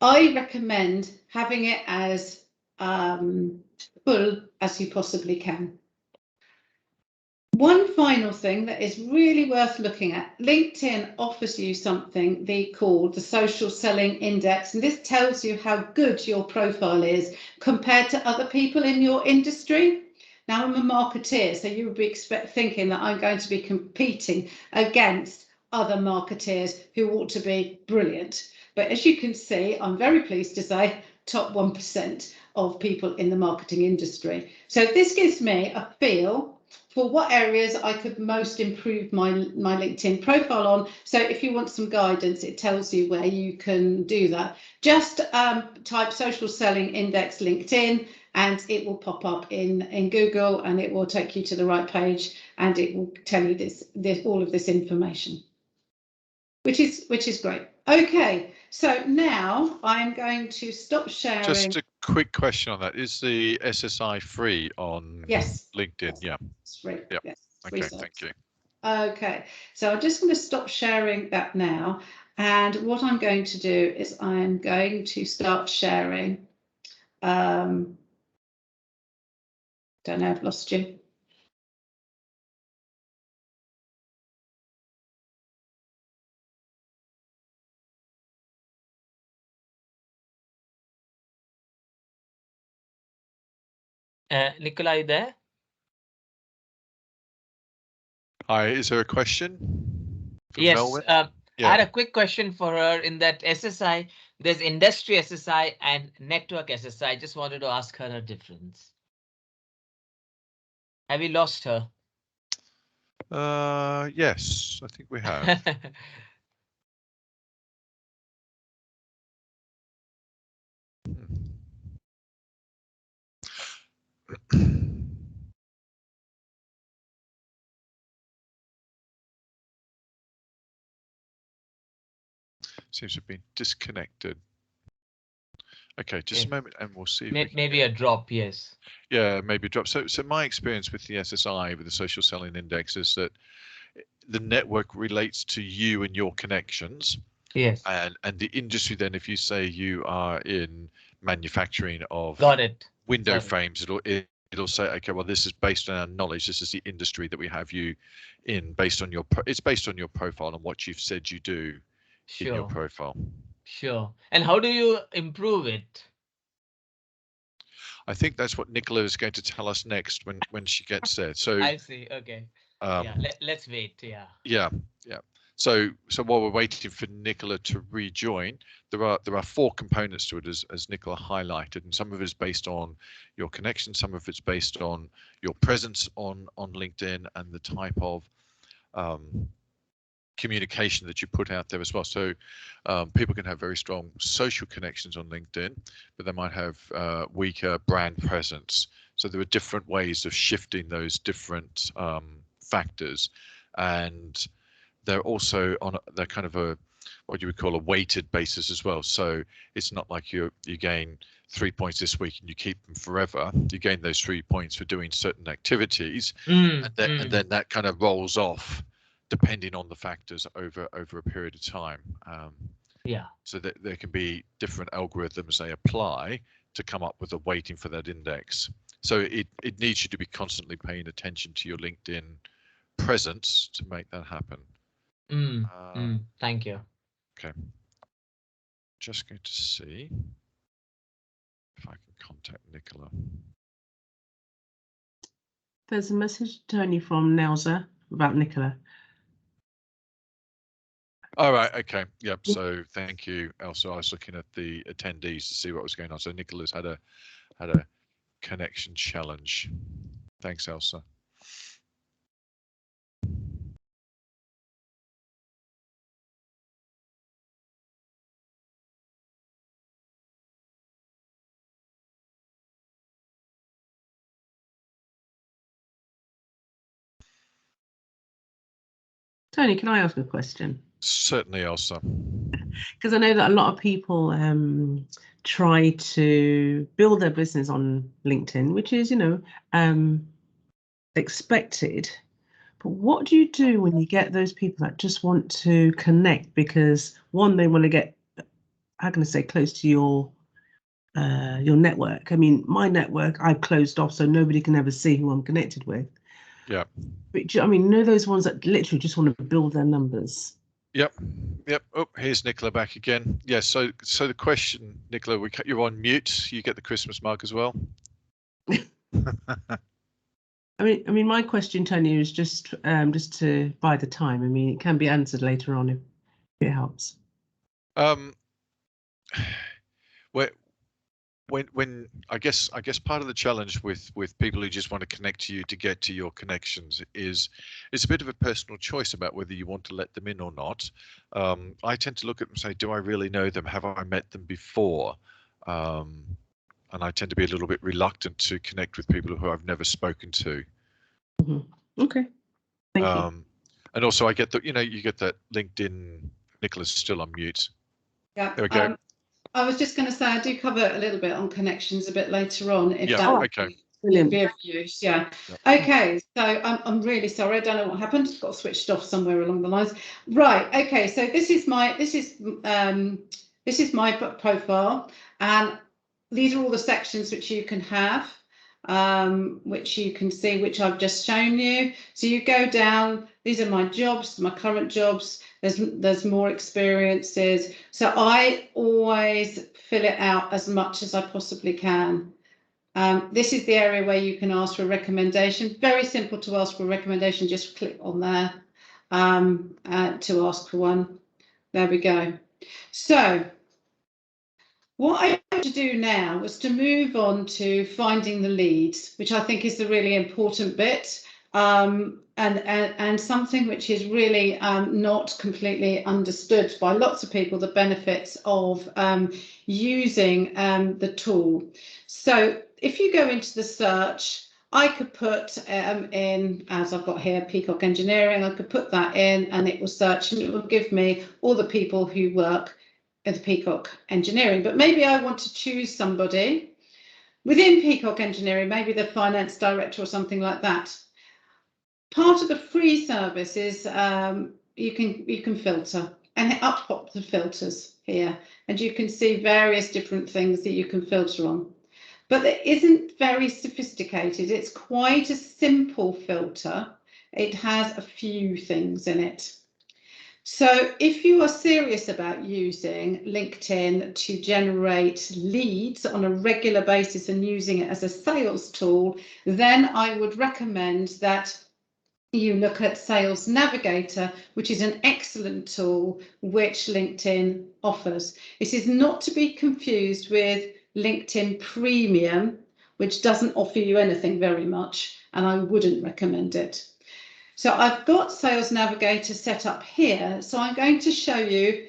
B: I recommend having it as full as you possibly can. One final thing that is really worth looking at, LinkedIn offers you something called the social selling index, and this tells you how good your profile is compared to other people in your industry. Now, I'm a marketeer, so you would be thinking that I'm going to be competing against other marketeers who ought to be brilliant. But as you can see, I'm very pleased to say top 1% of people in the marketing industry. So this gives me a feel for what areas I could most improve my LinkedIn profile on. So if you want some guidance, it tells you where you can do that. Just type social selling index LinkedIn and it will pop up in Google, and it will take you to the right page, and it will tell you all of this information, which is great. Okay, so now I'm going to stop sharing.
A: Just a quick question on that. Is the SSI free on LinkedIn? Yeah.
B: It's free.
A: Yep.
B: Yes.
A: Okay, thank you.
B: Okay, so I'm just going to stop sharing that now. And what I'm going to do is I'm going to start sharing. Don't know, I've lost you.
E: Nicola, are you there?
A: Hi, is there a question? From
E: Yes.
A: Melvin?
E: I
A: Yeah.
E: had a quick question for her. In that SSI, there's industry SSI and network SSI. I just wanted to ask her a difference. Have we lost her?
A: Yes, I think we have. Seems to have been disconnected. Okay, just a moment and we'll see if we can
E: Maybe a drop, yes.
A: Yeah, maybe a drop. So my experience with the SSI, with the social selling index, is that the network relates to you and your connections.
E: Yes.
A: And the industry, then, if you say you are in manufacturing of
E: Got it.
A: window
E: Sorry.
A: frames, it'll say, okay, well, this is based on our knowledge. This is the industry that we have you in, based on your it's based on your profile and what you've said you do in your
E: Sure.
A: profile.
E: Sure. And how do you improve it?
A: I think that's what Nicola is going to tell us next when she gets there. So
E: I see. Okay. Yeah. Let's wait. Yeah.
A: Yeah. So while we're waiting for Nicola to rejoin, there are 4 components to it, as Nicola highlighted, and some of it is based on your connection, some of it's based on your presence on LinkedIn and the type of communication that you put out there as well. So people can have very strong social connections on LinkedIn, but they might have weaker brand presence. So there are different ways of shifting those different factors, and they're also on they're kind of a what you would call a weighted basis as well. So it's not like you gain 3 points this week and you keep them forever. You gain those 3 points for doing certain activities, and then that kind of rolls off depending on the factors over a period of time.
E: Yeah.
A: So that there can be different algorithms they apply to come up with a weighting for that index. So it needs you to be constantly paying attention to your LinkedIn presence to make that happen.
E: Thank you.
A: Okay. Just going to see if I can contact Nicola.
F: There's a message, Tony, from Nelsa about Nicola.
A: All right. Okay. Yep. So thank you, Elsa. I was looking at the attendees to see what was going on. So Nicola's had a connection challenge. Thanks, Elsa.
F: Tony, can I ask a question?
A: Certainly, Elsa.
F: Because I know that a lot of people try to build their business on LinkedIn, which is, expected. But what do you do when you get those people that just want to connect because, one, they want to get, how can I say, close to your network? I mean, my network, I've closed off, so nobody can ever see who I'm connected with.
A: Yeah.
F: But I mean, those ones that literally just want to build their numbers.
A: Yep. Oh, here's Nicola back again. Yeah. So the question, Nicola, you're on mute. You get the Christmas mug as well.
F: I mean, my question, Tony, is just to buy the time. I mean, it can be answered later on if it helps.
A: When I guess part of the challenge with people who just want to connect to you to get to your connections is it's a bit of a personal choice about whether you want to let them in or not. I tend to look at them and say, do I really know them? Have I met them before? And I tend to be a little bit reluctant to connect with people who I've never spoken to.
F: Okay, thank you.
A: And also I get that, you get that LinkedIn. Nicola's still on mute.
B: Yeah.
A: There we go.
B: I was just going to say I do cover a little bit on connections a bit later on. If that would
A: okay.
F: Brilliant.
B: be of use, yeah.
A: Yep.
B: Okay, so I'm really sorry. I don't know what happened. Got switched off somewhere along the lines. Right. Okay. So this is my profile, and these are all the sections which you can have, which you can see, which I've just shown you. So you go down. These are my jobs, my current jobs. There's more experiences. So I always fill it out as much as I possibly can. This is the area where you can ask for a recommendation. Very simple to ask for a recommendation. Just click on there to ask for one. There we go. So what I want to do now was to move on to finding the leads, which I think is the really important bit, and something which is really not completely understood by lots of people, the benefits of using the tool. So if you go into the search, I could put in, as I've got here, Peacock Engineering, I could put that in and it will search and it will give me all the people who work at the Peacock Engineering. But maybe I want to choose somebody within Peacock Engineering, maybe the finance director or something like that. Part of the free service is you can filter, and up pop the filters here, and you can see various different things that you can filter on. But it isn't very sophisticated. It's quite a simple filter. It has a few things in it. So if you are serious about using LinkedIn to generate leads on a regular basis and using it as a sales tool, then I would recommend that you look at Sales Navigator, which is an excellent tool which LinkedIn offers. This is not to be confused with LinkedIn Premium, which doesn't offer you anything very much, and I wouldn't recommend it. So I've got Sales Navigator set up here. So I'm going to show you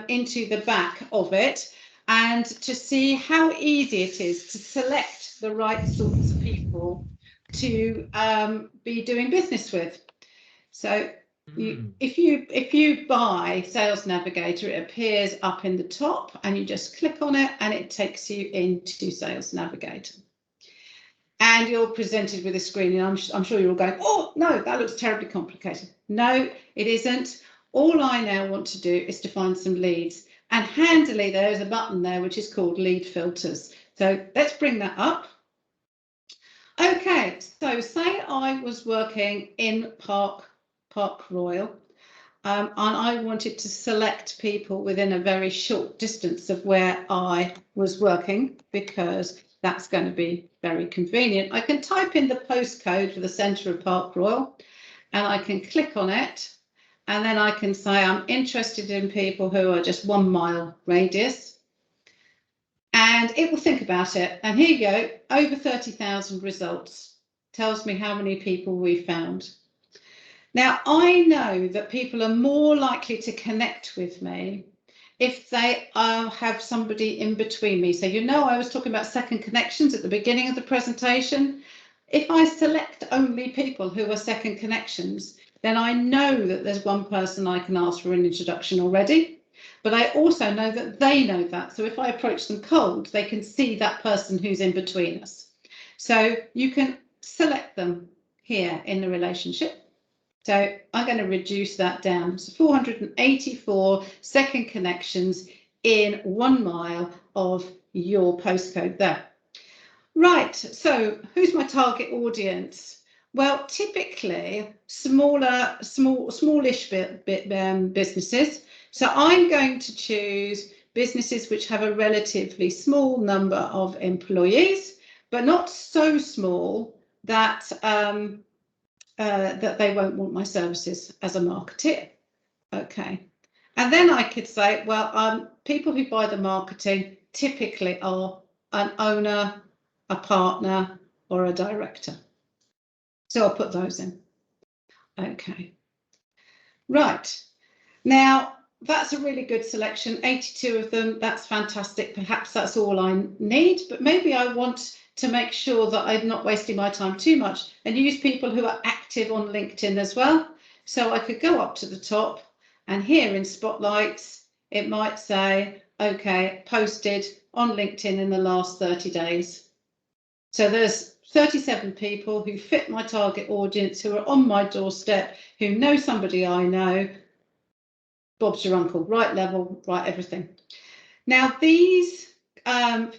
B: into the back of it and to see how easy it is to select the right sorts of people to be doing business with. So if you buy Sales Navigator, it appears up in the top and you just click on it and it takes you into Sales Navigator. And you're presented with a screen, and I'm sure you're all going, oh, no, that looks terribly complicated. No, it isn't. All I now want to do is to find some leads. And handily, there's a button there which is called Lead Filters. So let's bring that up. OK, so say I was working in Park Royal, and I wanted to select people within a very short distance of where I was working, because that's going to be very convenient. I can type in the postcode for the centre of Park Royal and I can click on it, and then I can say I'm interested in people who are just 1 mile radius, and it will think about it. And here you go, over 30,000 results, tells me how many people we found. Now I know that people are more likely to connect with me if they have somebody in between me. So I was talking about second connections at the beginning of the presentation. If I select only people who are second connections, then I know that there's one person I can ask for an introduction already, but I also know that they know that. So if I approach them cold, they can see that person who's in between us. So you can select them here in the relationship. So I'm going to reduce that down. So 484 second connections in 1 mile of your postcode there. Right, so who's my target audience? Well, typically smallish businesses. So I'm going to choose businesses which have a relatively small number of employees, but not so small that that they won't want my services as a marketeer. Okay, and then I could say, well, people who buy the marketing typically are an owner, a partner, or a director. So I'll put those in. Okay, right, now that's a really good selection, 82 of them, that's fantastic. Perhaps that's all I need, but maybe I want to make sure that I'm not wasting my time too much and use people who are active on LinkedIn as well. So I could go up to the top, and here in Spotlights, it might say, OK, posted on LinkedIn in the last 30 days. So there's 37 people who fit my target audience, who are on my doorstep, who know somebody I know. Bob's your uncle, right level, right everything. Now these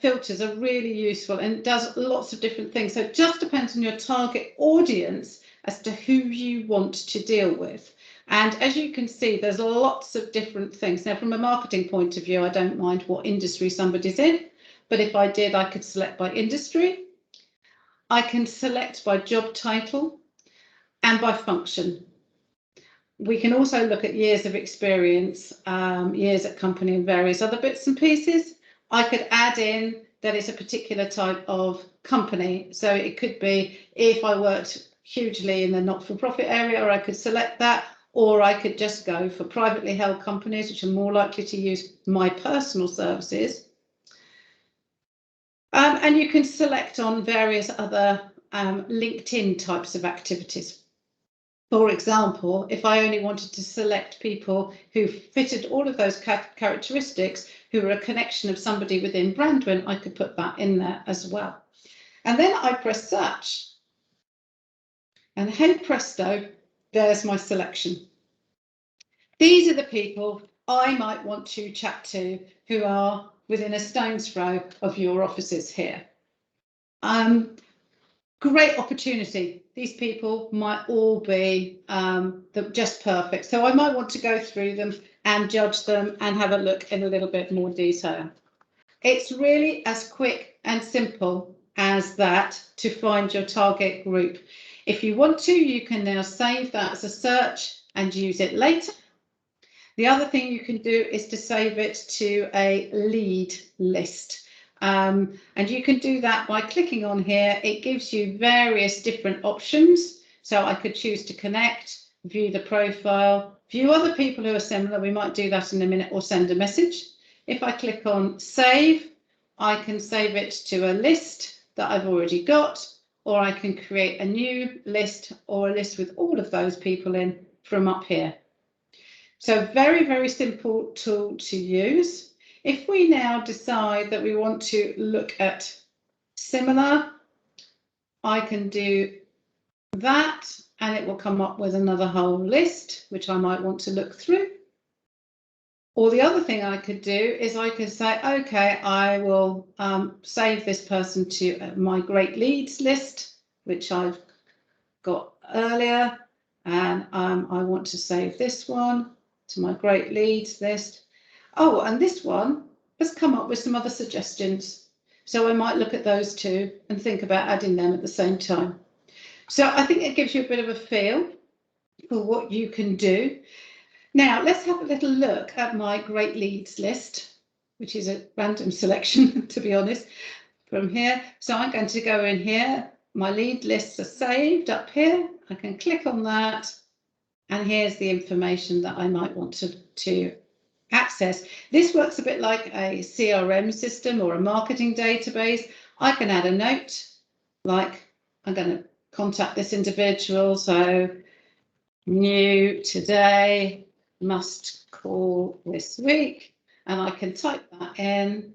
B: filters are really useful and does lots of different things. So it just depends on your target audience as to who you want to deal with. And as you can see, there's lots of different things. Now, from a marketing point of view, I don't mind what industry somebody's in, but if I did, I could select by industry. I can select by job title and by function. We can also look at years of experience, years at company and various other bits and pieces. I could add in that it's a particular type of company. So it could be if I worked hugely in the not-for-profit area, or I could select that, or I could just go for privately held companies, which are more likely to use my personal services. And you can select on various other LinkedIn types of activities. For example, if I only wanted to select people who fitted all of those characteristics, who were a connection of somebody within Brandwin, I could put that in there as well. And then I press search. And hey presto, there's my selection. These are the people I might want to chat to who are within a stone's throw of your offices here. Great opportunity. These people might all be just perfect. So I might want to go through them and judge them and have a look in a little bit more detail. It's really as quick and simple as that to find your target group. If you want to, you can now save that as a search and use it later. The other thing you can do is to save it to a lead list. And you can do that by clicking on here. It gives you various different options. So I could choose to connect, view the profile, view other people who are similar. We might do that in a minute, or send a message. If I click on save, I can save it to a list that I've already got, or I can create a new list or a list with all of those people in from up here. So very, very simple tool to use. If we now decide that we want to look at similar, I can do that and it will come up with another whole list, which I might want to look through. Or the other thing I could do is I could say, okay, I will save this person to my great leads list, which I've got earlier. And I want to save this one to my great leads list. Oh, and this one has come up with some other suggestions. So I might look at those two and think about adding them at the same time. So I think it gives you a bit of a feel for what you can do. Now, let's have a little look at my great leads list, which is a random selection, to be honest, from here. So I'm going to go in here. My lead lists are saved up here. I can click on that. And here's the information that I might want to access. This works a bit like a CRM system or a marketing database. I can add a note, like I'm going to contact this individual. So new today, must call this week. And I can type that in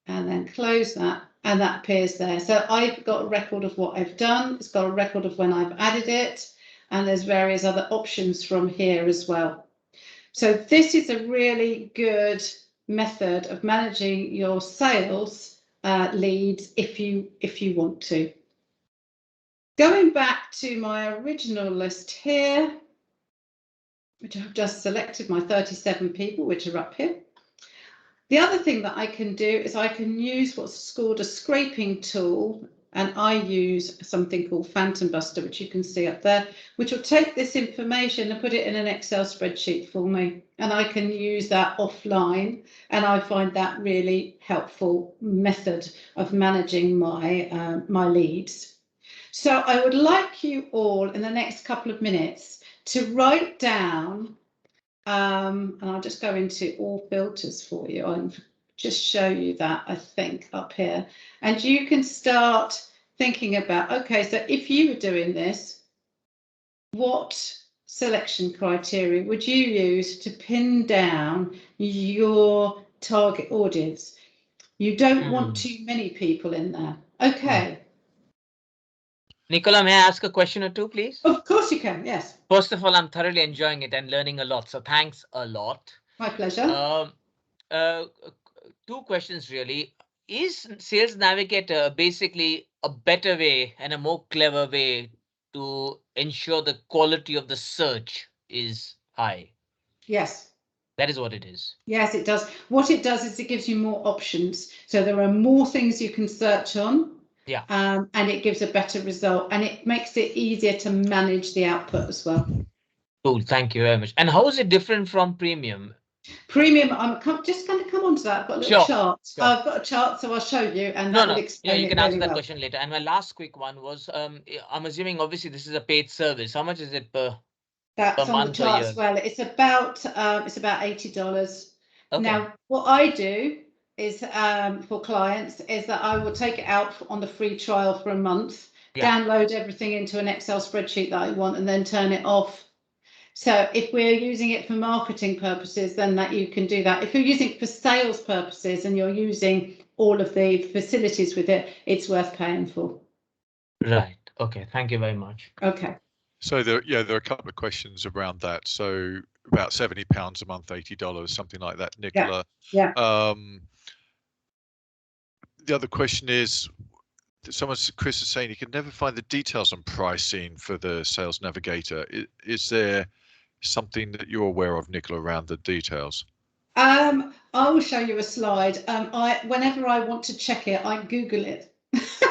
B: and then close that. And that appears there. So I've got a record of what I've done. It's got a record of when I've added it. And there's various other options from here as well. So this is a really good method of managing your sales leads if you want to. Going back to my original list here, which I've just selected, my 37 people, which are up here. The other thing that I can do is I can use what's called a scraping tool, and I use something called Phantom Buster, which you can see up there, which will take this information and put it in an Excel spreadsheet for me, and I can use that offline, and I find that really helpful method of managing my my leads. So I would like you all in the next couple of minutes to write down, and I'll just go into all filters for you and just show you that, I think, up here. And you can start thinking about, okay, so if you were doing this, what selection criteria would you use to pin down your target audience? You don't want too many people in there. Okay.
E: Nicola, may I ask a question or two, please?
B: Of course you can, yes.
E: First of all, I'm thoroughly enjoying it and learning a lot. So thanks a lot.
B: My pleasure.
E: Two questions really. Is Sales Navigator basically a better way and a more clever way to ensure the quality of the search is high?
B: Yes.
E: That is what it is.
B: Yes, it does. What it does is it gives you more options. So there are more things you can search on.
E: Yeah.
B: And it gives a better result, and it makes it easier to manage the output as well.
E: Cool. Thank you very much. And how is it different from premium?
B: Premium, I'm just going to come on to that. I've got a little chart.
E: Sure.
B: I've got a chart, so I'll show you, and that will explain
E: you
B: it
E: can
B: really
E: answer that
B: well.
E: question later. And my last quick one was, I'm assuming obviously this is a paid service. How much is it per
B: That's on
E: month
B: the
E: or
B: chart
E: year?
B: as well. It's about $80.
E: Okay.
B: Now, what I do is for clients is that I will take it out on the free trial for a month, download everything into an Excel spreadsheet that I want, and then turn it off. So if we're using it for marketing purposes, then that you can do that. If you're using it for sales purposes and you're using all of the facilities with it, it's worth paying for.
E: Right. Okay. Thank you very much.
B: Okay.
A: So there are a couple of questions around that. So about £70 a month, $80, something like that, Nicola.
B: Yeah.
A: The other question is, Chris is saying he can never find the details on pricing for the Sales Navigator. Is there something that you're aware of, Nicola, around the details?
B: I will show you a slide. Whenever I want to check it, I Google it. Because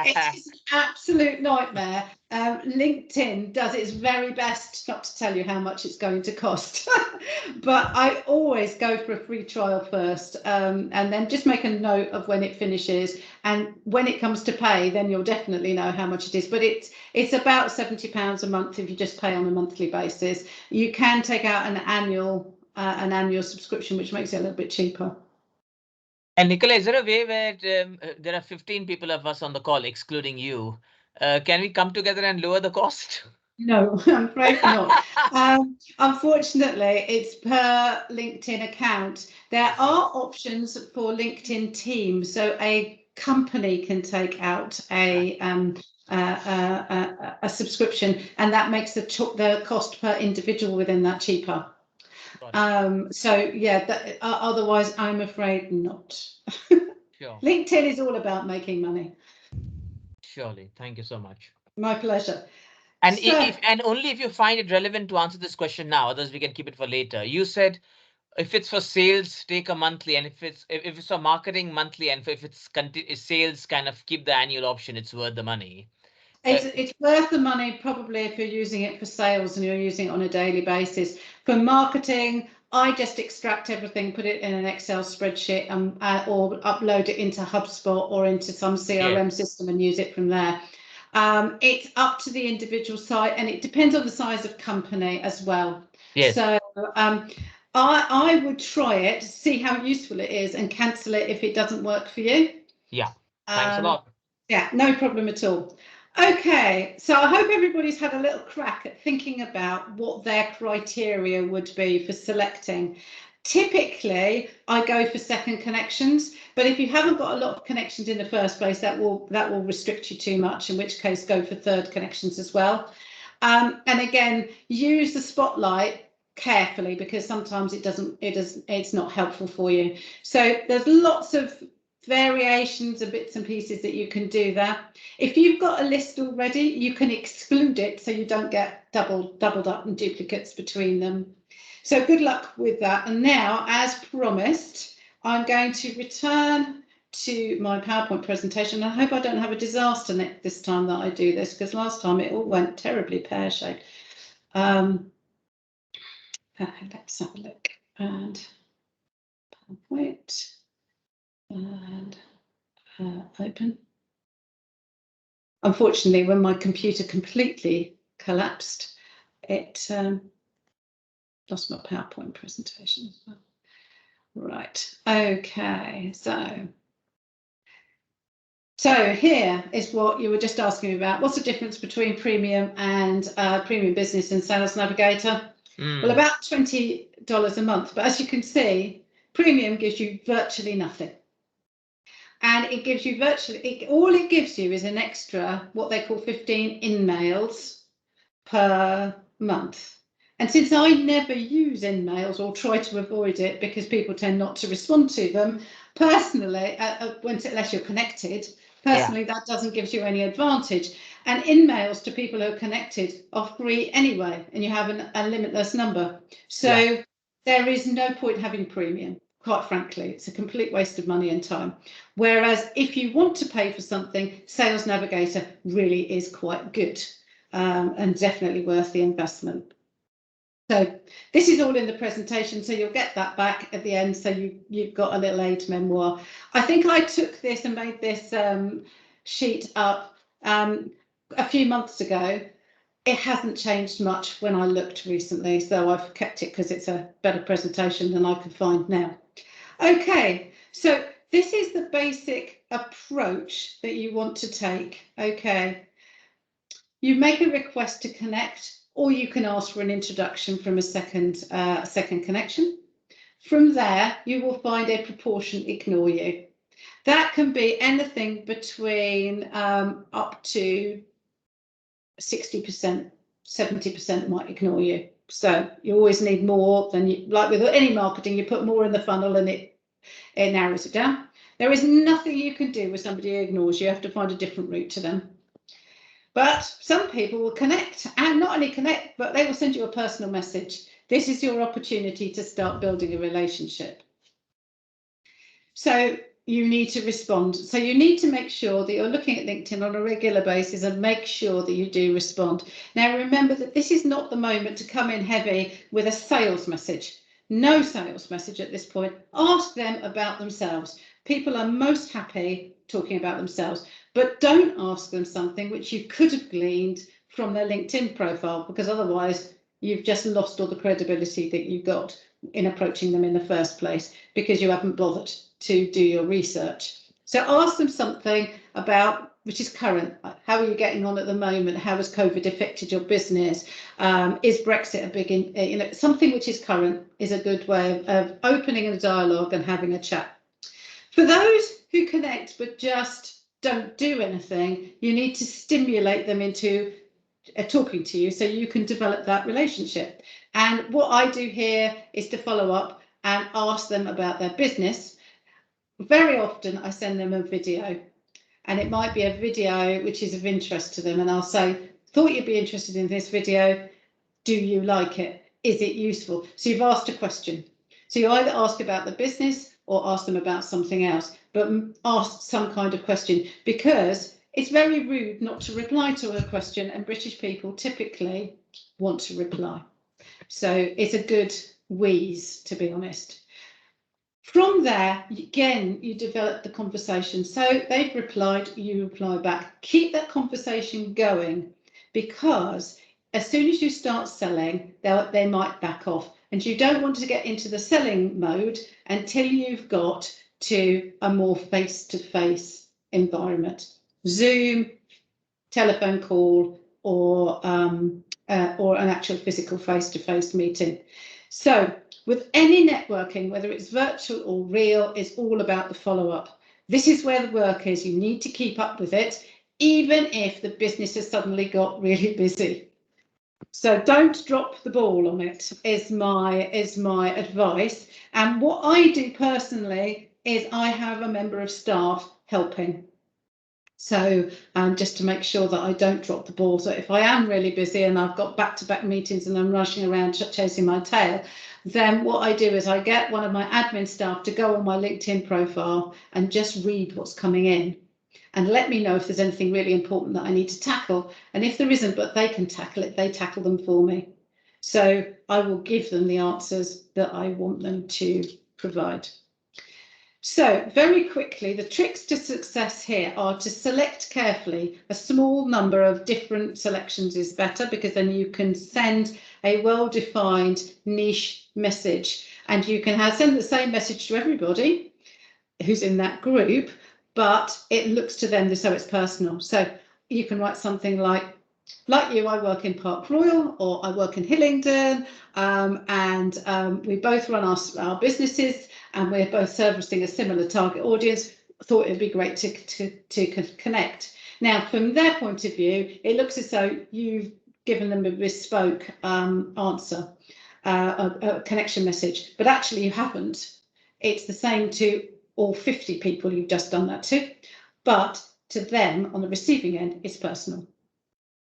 B: it's an absolute nightmare. LinkedIn does its very best not to tell you how much it's going to cost. But I always go for a free trial first, and then just make a note of when it finishes. And when it comes to pay, then you'll definitely know how much it is. But it's about £70 a month if you just pay on a monthly basis. You can take out an annual subscription, which makes it a little bit cheaper.
E: And Nicola, is there a way where there are 15 people of us on the call, excluding you? Can we come together and lower the cost?
B: No, I'm afraid not. Unfortunately, it's per LinkedIn account. There are options for LinkedIn Teams, so a company can take out a subscription, and that makes the cost per individual within that cheaper. So yeah, otherwise I'm afraid not.
E: Sure.
B: LinkedIn is all about making money.
E: Surely. Thank you so much.
B: My pleasure.
E: And and only if you find it relevant to answer this question now, otherwise we can keep it for later. You said if it's for sales, take a monthly, and if it's for marketing, monthly, and if it's sales, kind of keep the annual option. It's worth the money.
B: It's worth the money probably if you're using it for sales and you're using it on a daily basis. For marketing, I just extract everything, put it in an Excel spreadsheet, or upload it into HubSpot or into some CRM system and use it from there. It's up to the individual site, and it depends on the size of company as well.
E: Yes.
B: So I would try it, see how useful it is, and cancel it if it doesn't work for you.
E: Yeah. Thanks a lot.
B: Yeah, no problem at all. Okay, so I hope everybody's had a little crack at thinking about what their criteria would be for selecting. Typically, I go for second connections, but if you haven't got a lot of connections in the first place, that will restrict you too much, in which case go for third connections as well. And again, use the spotlight carefully, because sometimes it's not helpful for you. So there's lots of variations and bits and pieces that you can do there. If you've got a list already, you can exclude it so you don't get doubled up and duplicates between them. So good luck with that. And now, as promised, I'm going to return to my PowerPoint presentation. I hope I don't have a disaster this time that I do this, because last time it all went terribly pear-shaped. Let's have a look. And PowerPoint. And open. Unfortunately, when my computer completely collapsed, it lost my PowerPoint presentation as well. Right, okay, so here is what you were just asking me about. What's the difference between Premium and Premium Business and Sales Navigator? Well, about $20 a month, but as you can see, Premium gives you virtually nothing. And it gives you all it gives you is an extra, what they call 15 in-mails per month. And since I never use in-mails or try to avoid it because people tend not to respond to them, personally, unless you're connected, personally, that doesn't give you any advantage. And in-mails to people who are connected are free anyway, and you have a limitless number. So there is no point having Premium. quite frankly. It's a complete waste of money and time. Whereas if you want to pay for something, Sales Navigator really is quite good and definitely worth the investment. So this is all in the presentation, so you'll get that back at the end, so you've got a little aid memoir. I think I took this and made this sheet up a few months ago. It hasn't changed much when I looked recently, so I've kept it because it's a better presentation than I could find now. Okay, so this is the basic approach that you want to take. Okay, you make a request to connect, or you can ask for an introduction from a second connection. From there, you will find a proportion ignore you. That can be anything between up to 60%, 70% might ignore you. So you always need more than you, like with any marketing, you put more in the funnel and it narrows it down. There is nothing you can do with somebody who ignores you. You have to find a different route to them. But some people will connect, and not only connect, but they will send you a personal message. This is your opportunity to start building a relationship. So you need to respond. So you need to make sure that you're looking at LinkedIn on a regular basis and make sure that you do respond. Now, remember that this is not the moment to come in heavy with a sales message. No sales message at this point. Ask them about themselves. People are most happy talking about themselves, but don't ask them something which you could have gleaned from their LinkedIn profile, because otherwise you've just lost all the credibility that you got in approaching them in the first place because you haven't bothered to do your research. So ask them something about which is current. How are you getting on at the moment? How has COVID affected your business? Is Brexit a big, something which is current is a good way of opening a dialogue and having a chat. For those who connect but just don't do anything, you need to stimulate them into talking to you so you can develop that relationship. And what I do here is to follow up and ask them about their business. Very often I send them a video, and it might be a video which is of interest to them, and I'll say, thought you'd be interested in this video. Do you like it? Is it useful? So you've asked a question. So you either ask about the business or ask them about something else, but ask some kind of question, because it's very rude not to reply to a question, and British people typically want to reply. So it's a good wheeze, to be honest. From there, again, you develop the conversation. So they've replied, you reply back. Keep that conversation going, because as soon as you start selling, they might back off. And you don't want to get into the selling mode until you've got to a more face-to-face environment. Zoom, telephone call, or an actual physical face-to-face meeting. So with any networking, whether it's virtual or real, it's all about the follow-up. This is where the work is. You need to keep up with it, even if the business has suddenly got really busy. So don't drop the ball on it, is my advice. And what I do personally is I have a member of staff helping. So just to make sure that I don't drop the ball. So if I am really busy and I've got back-to-back meetings and I'm rushing around chasing my tail, then what I do is I get one of my admin staff to go on my LinkedIn profile and just read what's coming in and let me know if there's anything really important that I need to tackle. And if there isn't, but they can tackle it, they tackle them for me. So I will give them the answers that I want them to provide. So very quickly, the tricks to success here are to select carefully. A small number of different selections is better, because then you can send a well-defined niche message, and you can send the same message to everybody who's in that group, but it looks to them so it's personal. So you can write something like you, I work in Park Royal, or I work in Hillingdon, and we both run our businesses, and we're both servicing a similar target audience. Thought it'd be great to connect. Now, from their point of view, it looks as though you've given them a bespoke answer, a connection message, but actually you haven't. It's the same to all 50 people you've just done that to, but to them on the receiving end, it's personal.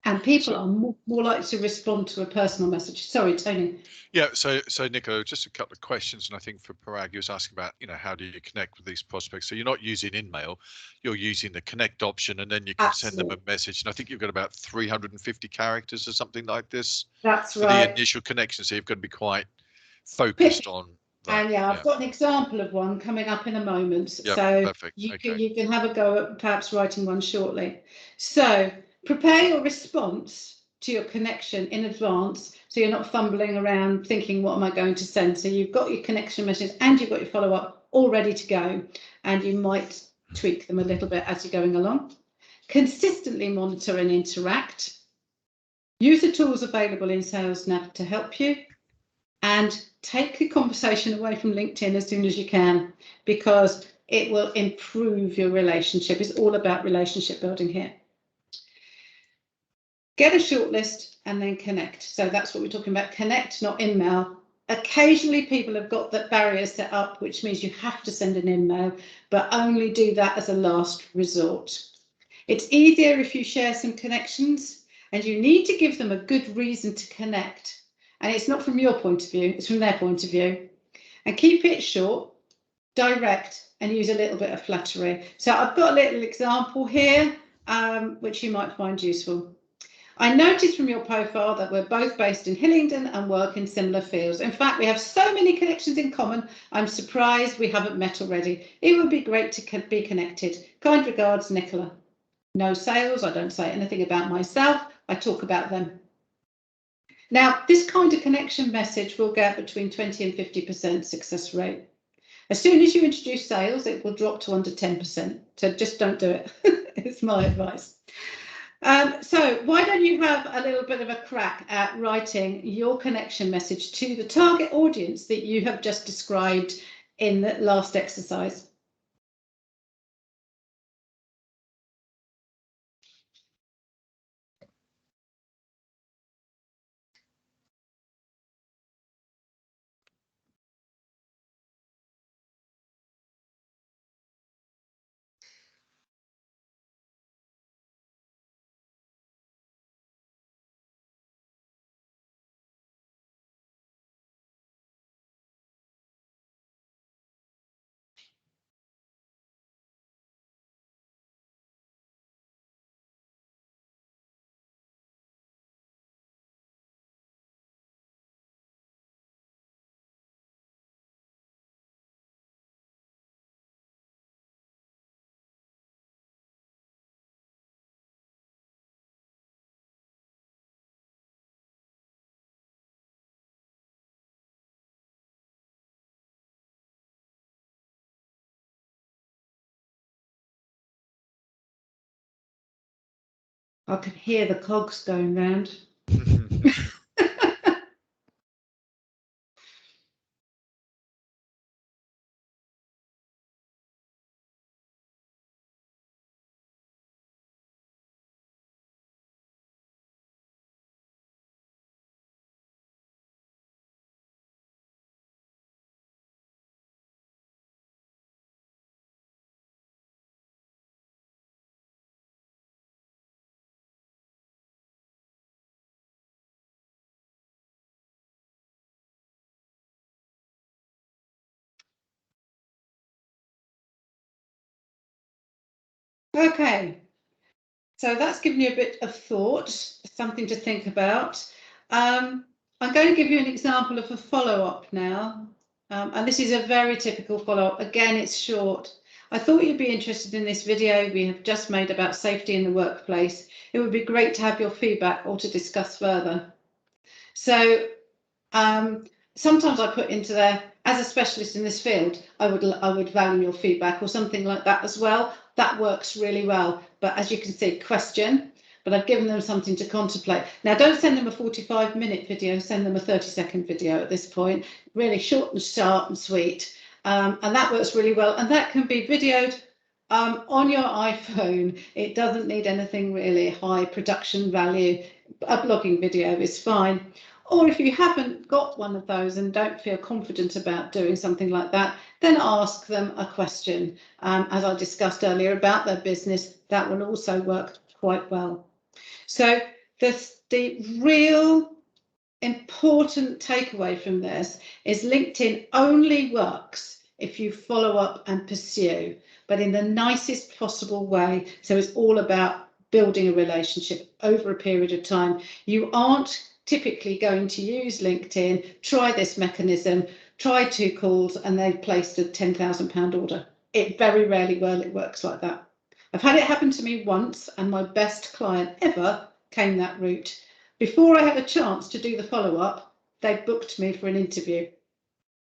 B: And people are more likely to respond to a personal message. Sorry, Tony.
A: Yeah, so Nico, just a couple of questions, and I think for Parag, he was asking about, how do you connect with these prospects? So you're not using InMail, you're using the connect option, and then you can send them a message. And I think you've got about 350 characters or something like this.
B: That's
A: for
B: right.
A: the initial connection, so you've got to be quite focused on that.
B: And I've got an example of one coming up in a moment.
A: Yep,
B: so
A: perfect.
B: You can have a go at perhaps writing one shortly. So prepare your response to your connection in advance, so you're not fumbling around thinking, what am I going to send? So you've got your connection message and you've got your follow-up all ready to go, and you might tweak them a little bit as you're going along. Consistently monitor and interact. Use the tools available in SalesNav to help you, and take the conversation away from LinkedIn as soon as you can, because it will improve your relationship. It's all about relationship building here. Get a shortlist and then connect. So that's what we're talking about. Connect, not InMail. Occasionally people have got that barrier set up, which means you have to send an InMail, but only do that as a last resort. It's easier if you share some connections, and you need to give them a good reason to connect. And it's not from your point of view, it's from their point of view. And keep it short, direct, and use a little bit of flattery. So I've got a little example here, which you might find useful. I noticed from your profile that we're both based in Hillingdon and work in similar fields. In fact, we have so many connections in common, I'm surprised we haven't met already. It would be great to be connected. Kind regards, Nicola. No sales, I don't say anything about myself, I talk about them. Now, this kind of connection message will get between 20 and 50% success rate. As soon as you introduce sales, it will drop to under 10%. So just don't do it. It's my advice. So why don't you have a little bit of a crack at writing your connection message to the target audience that you have just described in the last exercise? I can hear the cogs going round. Okay, so that's given you a bit of thought, something to think about. I'm going to give you an example of a follow-up now, and this is a very typical follow-up. Again, it's short. I thought you'd be interested in this video we have just made about safety in the workplace. It would be great to have your feedback or to discuss further. So sometimes I put into there, as a specialist in this field, I would value your feedback or something like that as well. That works really well. But as you can see, question, but I've given them something to contemplate. Now, don't send them a 45-minute video, send them a 30-second video at this point. Really short and sharp and sweet. And that works really well. And that can be videoed on your iPhone. It doesn't need anything really high production value. A blogging video is fine. Or if you haven't got one of those and don't feel confident about doing something like that, then ask them a question. As I discussed earlier about their business, that will also work quite well. So The real important takeaway from this is LinkedIn only works if you follow up and pursue, but in the nicest possible way. So it's all about building a relationship over a period of time. You aren't typically going to use LinkedIn, try this mechanism, try 2 calls, and they've placed a £10,000 order. It very rarely works like that. I've had it happen to me once, and my best client ever came that route. Before I had a chance to do the follow-up, they booked me for an interview.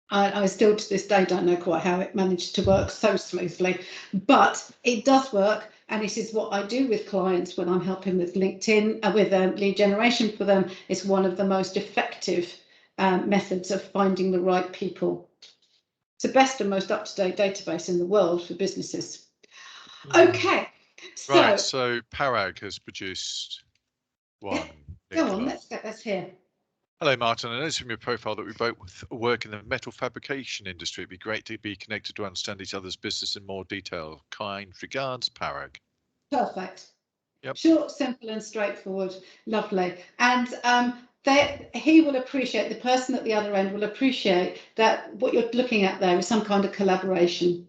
B: I still to this day don't know quite how it managed to work so smoothly, but it does work. And this is what I do with clients when I'm helping with LinkedIn, with lead generation for them. It's one of the most effective methods of finding the right people. It's the best and most up-to-date database in the world for businesses. Okay, so
A: right. So Parag has produced one.
B: Go on, let's hear.
A: Hello, Martin. I noticed from your profile that we both work in the metal fabrication industry. It'd be great to be connected to understand each other's business in more detail. Kind regards, Parag.
B: Perfect.
A: Yep.
B: Short, simple, and straightforward. Lovely. And he will appreciate, the person at the other end will appreciate that what you're looking at there is some kind of collaboration.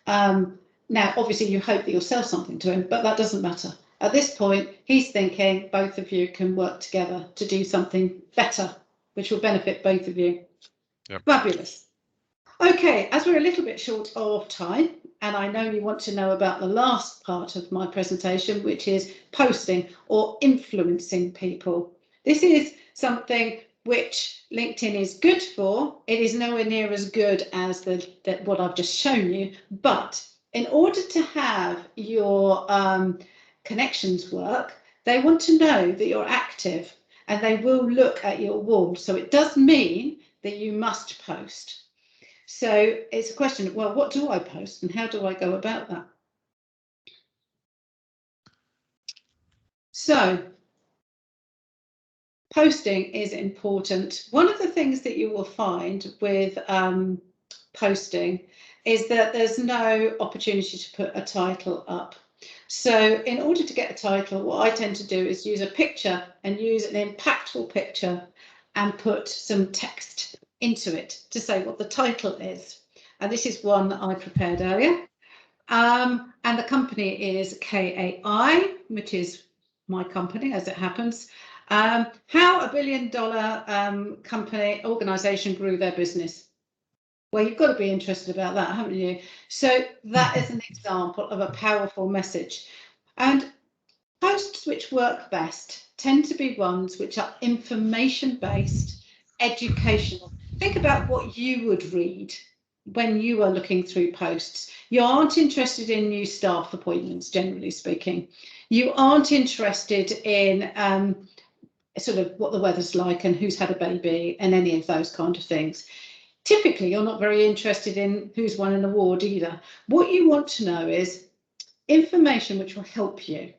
B: Now, obviously, you hope that you'll sell something to him, but that doesn't matter. At this point, he's thinking both of you can work together to do something better, which will benefit both of you.
A: Yep.
B: Fabulous. Okay, as we're a little bit short of time, and I know you want to know about the last part of my presentation, which is posting or influencing people. This is something which LinkedIn is good for. It is nowhere near as good as what I've just shown you, but in order to have your connections work, they want to know that you're active and they will look at your wall. So it does mean that you must post. So it's a question of, well, what do I post and how do I go about that? So posting is important. One of the things that you will find with posting is that there's no opportunity to put a title up. So in order to get a title, what I tend to do is use a picture and use an impactful picture and put some text into it to say what the title is. And this is one that I prepared earlier. And the company is KAI, which is my company as it happens. How a $1 billion company organization grew their business. Well, you've got to be interested about that, haven't you? So that is an example of a powerful message. And posts which work best tend to be ones which are information-based, educational. Think about what you would read when you are looking through posts. You aren't interested in new staff appointments, generally speaking. You aren't interested in sort of what the weather's like and who's had a baby and any of those kind of things. Typically, you're not very interested in who's won an award either. What you want to know is information which will help you.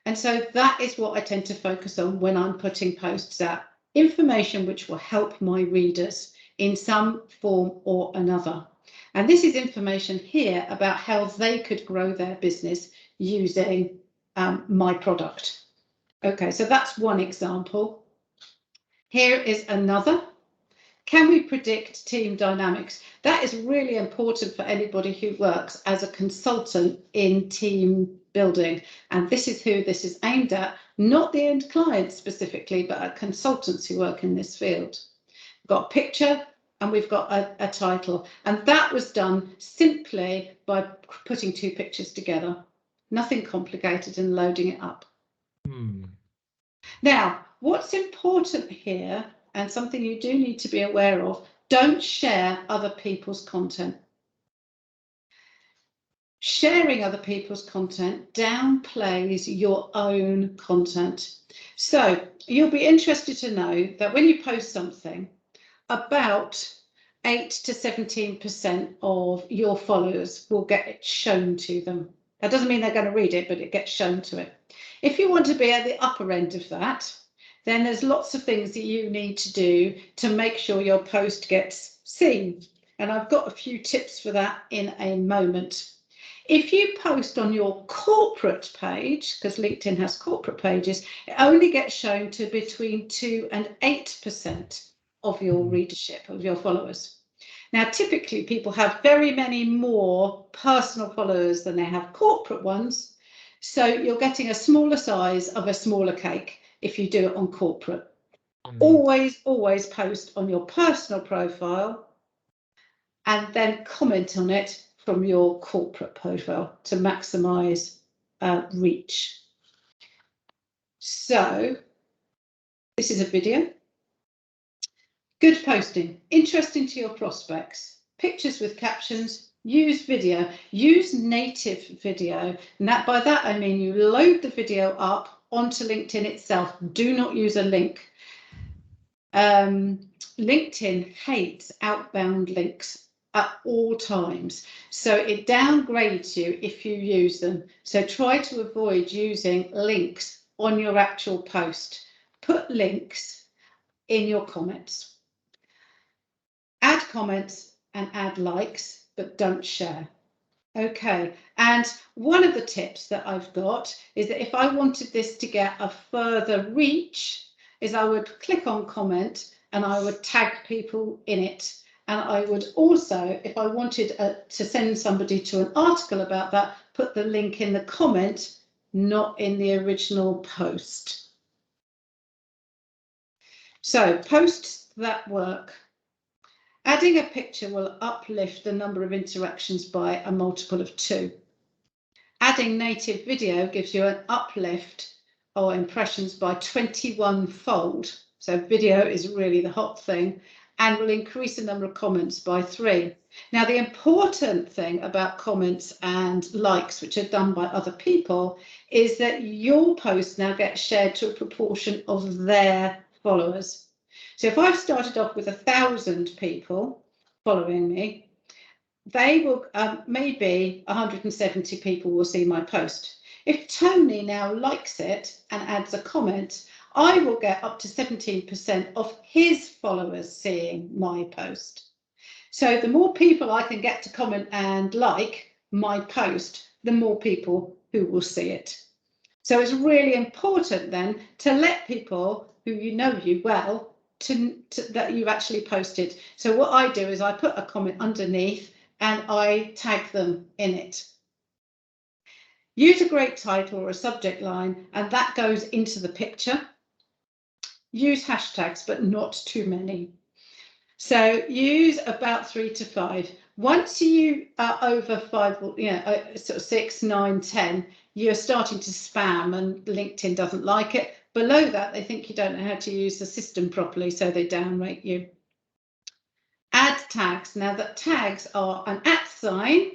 B: And so that is what I tend to focus on when I'm putting posts out. Information which will help my readers in some form or another. And this is information here about how they could grow their business using my product. Okay, so that's one example. Here is another. Can we predict team dynamics? That is really important for anybody who works as a consultant in team building. And this is who this is aimed at, not the end client specifically, but at consultants who work in this field. We've got a picture and we've got a title. And that was done simply by putting 2 pictures together. Nothing complicated and loading it up. Now, what's important here, and something you do need to be aware of, don't share other people's content. Sharing other people's content downplays your own content. So you'll be interested to know that when you post something, about 8 to 17% of your followers will get it shown to them. That doesn't mean they're going to read it, but it gets shown to it. If you want to be at the upper end of that, then there's lots of things that you need to do to make sure your post gets seen. And I've got a few tips for that in a moment. If you post on your corporate page, because LinkedIn has corporate pages, it only gets shown to between 2 and 8% of your readership, of your followers. Now, typically people have very many more personal followers than they have corporate ones. So you're getting a smaller size of a smaller cake if you do it on corporate. Always post on your personal profile and then comment on it from your corporate profile to maximize reach. So this is a video. Good posting, interesting to your prospects, pictures with captions, use video, use native video. And by that I mean you load the video up onto LinkedIn itself. Do not use a link. LinkedIn hates outbound links at all times, so it downgrades you if you use them. So try to avoid using links on your actual post. Put links in your comments. Add comments and add likes, but don't share. Okay, and one of the tips that I've got is that if I wanted this to get a further reach, is I would click on comment and I would tag people in it. And I would also, if I wanted to send somebody to an article about that, put the link in the comment, not in the original post. So posts that work. Adding a picture will uplift the number of interactions by a multiple of 2. Adding native video gives you an uplift or impressions by 21-fold. So video is really the hot thing and will increase the number of comments by 3. Now, the important thing about comments and likes, which are done by other people, is that your post now gets shared to a proportion of their followers. So if I've started off with 1,000 people following me, they will maybe 170 people will see my post. If Tony now likes it and adds a comment, I will get up to 17% of his followers seeing my post. So the more people I can get to comment and like my post, the more people who will see it. So it's really important then to let people who you know you well that you've actually posted. So what I do is I put a comment underneath and I tag them in it. Use a great title or a subject line, and that goes into the picture. Use hashtags, but not too many. So use about 3 to 5. Once you are over 5, sort of 6, 9, 10, you're starting to spam and LinkedIn doesn't like it. Below that, they think you don't know how to use the system properly, so they downrate you. Add tags. Now that tags are an @ sign,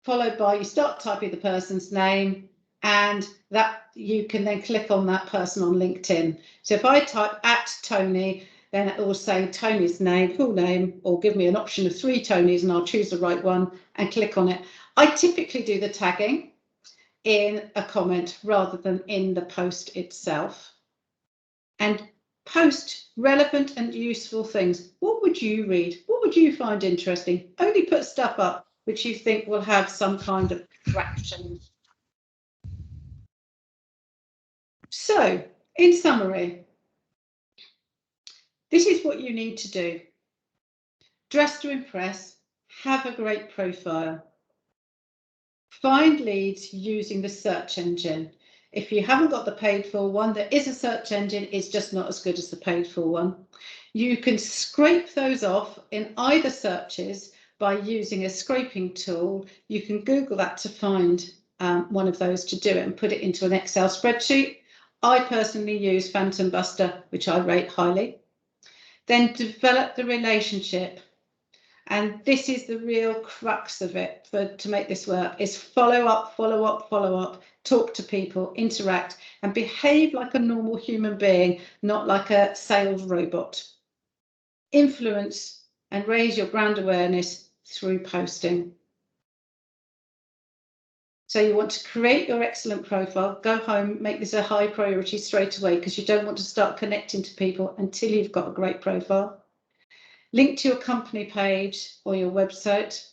B: followed by you start typing the person's name, and that you can then click on that person on LinkedIn. So if I type @Tony, then it will say Tony's name, full name, or give me an option of 3 Tonys and I'll choose the right one and click on it. I typically do the tagging in a comment rather than in the post itself. And post relevant and useful things. What would you read? What would you find interesting? Only put stuff up which you think will have some kind of traction. So, in summary, this is what you need to do. Dress to impress, have a great profile. Find leads using the search engine. If you haven't got the paid for one, there is a search engine, it's just not as good as the paid for one. You can scrape those off in either searches by using a scraping tool. You can Google that to find one of those to do it and put it into an Excel spreadsheet. I personally use Phantom Buster, which I rate highly. Then develop the relationship. And this is the real crux of it to make this work, is follow up, talk to people, interact, and behave like a normal human being, not like a sales robot. Influence and raise your brand awareness through posting. So you want to create your excellent profile, go home, make this a high priority straight away, because you don't want to start connecting to people until you've got a great profile. Link to your company page or your website.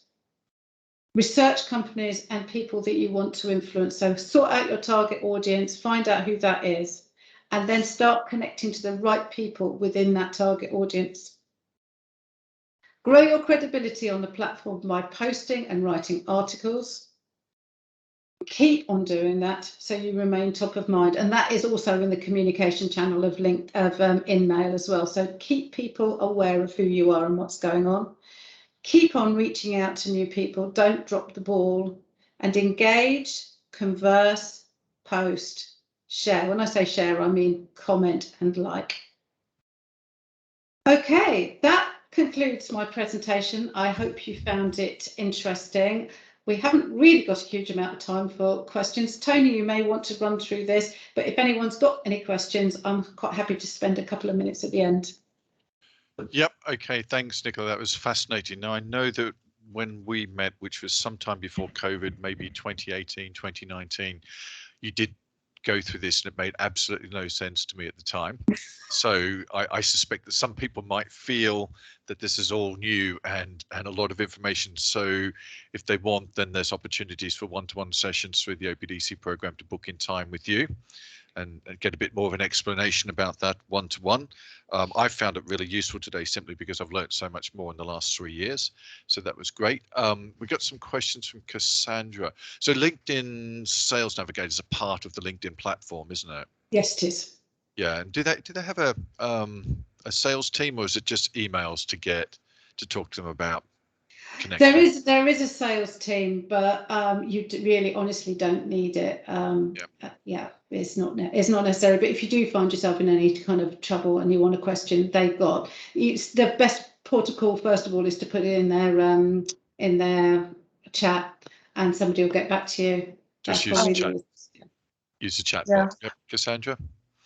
B: Research companies and people that you want to influence. So sort out your target audience, find out who that is, and then start connecting to the right people within that target audience. Grow your credibility on the platform by posting and writing articles. Keep on doing that so you remain top of mind, and that is also in the communication channel of InMail as well. So keep people aware of who you are and what's going on. Keep on reaching out to new people. Don't drop the ball, and engage, converse, post, share. When I say share, I mean comment and like. Okay, that concludes my presentation. I hope you found it interesting. We haven't really got a huge amount of time for questions. Tony, you may want to run through this, but if anyone's got any questions, I'm quite happy to spend a couple of minutes at the end.
A: Yep. Okay. Thanks, Nicola. That was fascinating. Now, I know that when we met, which was sometime before COVID, maybe 2018, 2019, you did go through this and it made absolutely no sense to me at the time. So I suspect that some people might feel that this is all new and a lot of information. So if they want, then there's opportunities for one-to-one sessions through the OPDC program to book in time with you and get a bit more of an explanation about that one-to-one. I found it really useful today simply because I've learned so much more in the last 3 years. So that was great. We got some questions from Cassandra. So LinkedIn Sales Navigator is a part of the LinkedIn platform, isn't it?
B: Yes, it is.
A: Yeah, and do they have a sales team, or is it just emails to talk to them about connecting?
B: There is a sales team, but you really honestly don't need it. Yeah, it's not necessary. But if you do find yourself in any kind of trouble and you want a question, the best protocol first of all is to put it in their chat, and somebody will get back to you.
A: Just use the chat. Use the chat bot. Yep. Cassandra.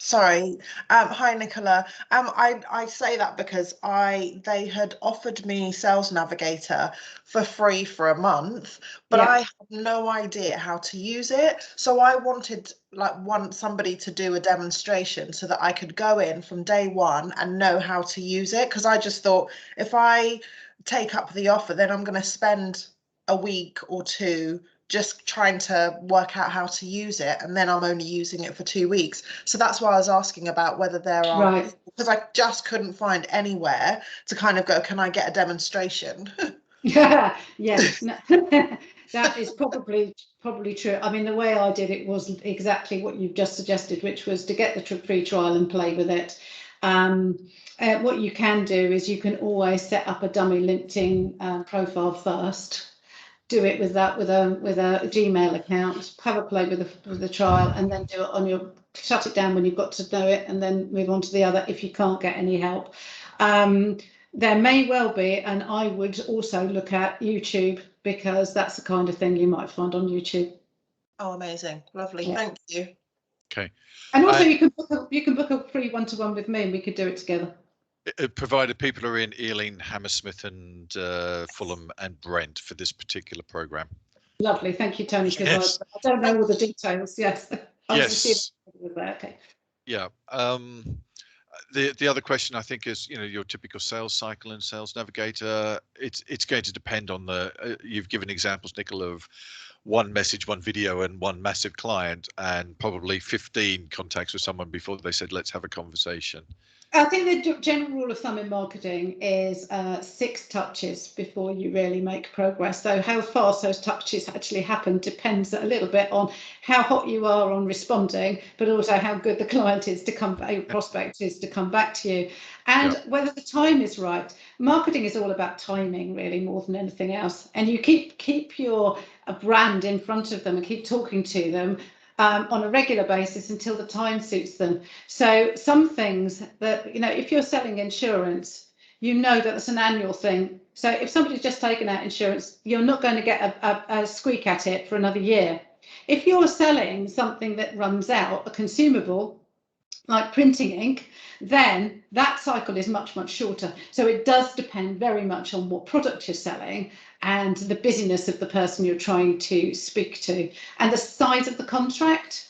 G: Sorry. Hi, Nicola. I say that because they had offered me Sales Navigator for free for a month, but I had no idea how to use it. So I wanted somebody to do a demonstration so that I could go in from day one and know how to use it. Because I just thought if I take up the offer, then I'm going to spend a week or two just trying to work out how to use it, and then I'm only using it for 2 weeks. So that's why I was asking about whether there are, because I just couldn't find anywhere to kind of go, can I get a demonstration?
B: Yeah, no, that is probably true. I mean, the way I did it was exactly what you've just suggested, which was to get the free trial and play with it. What you can do is you can always set up a dummy LinkedIn profile first. Do it with a Gmail account, have a play with the trial, and then do it shut it down when you've got to know it, and then move on to the other if you can't get any help. There may well be, and I would also look at YouTube, because that's the kind of thing you might find on YouTube.
G: Oh, amazing. Lovely. Yeah. Thank you.
A: Okay.
B: And also you can book a free one-to-one with me and we could do it together.
A: Provided people are in Ealing, Hammersmith and Fulham and Brent for this particular program.
B: Lovely, thank you, Tony, because I don't know all the details. Yes.
A: Yes.
B: Okay.
A: Yeah. The other question I think is, your typical sales cycle in Sales Navigator. It's going to depend on you've given examples, Nicola, of one message, one video, and one massive client, and probably 15 contacts with someone before they said, let's have a conversation.
B: I think the general rule of thumb in marketing is 6 touches before you really make progress. So how fast those touches actually happen depends a little bit on how hot you are on responding, but also how good the client is your prospect is to come back to you, and whether the time is right. Marketing is all about timing, really, more than anything else. And you keep your brand in front of them and keep talking to them on a regular basis until the time suits them. So some things that, if you're selling insurance, that it's an annual thing. So if somebody's just taken out insurance, you're not going to get a squeak at it for another year. If you're selling something that runs out, a consumable, like printing ink, then that cycle is much, much shorter. So it does depend very much on what product you're selling and the busyness of the person you're trying to speak to and the size of the contract.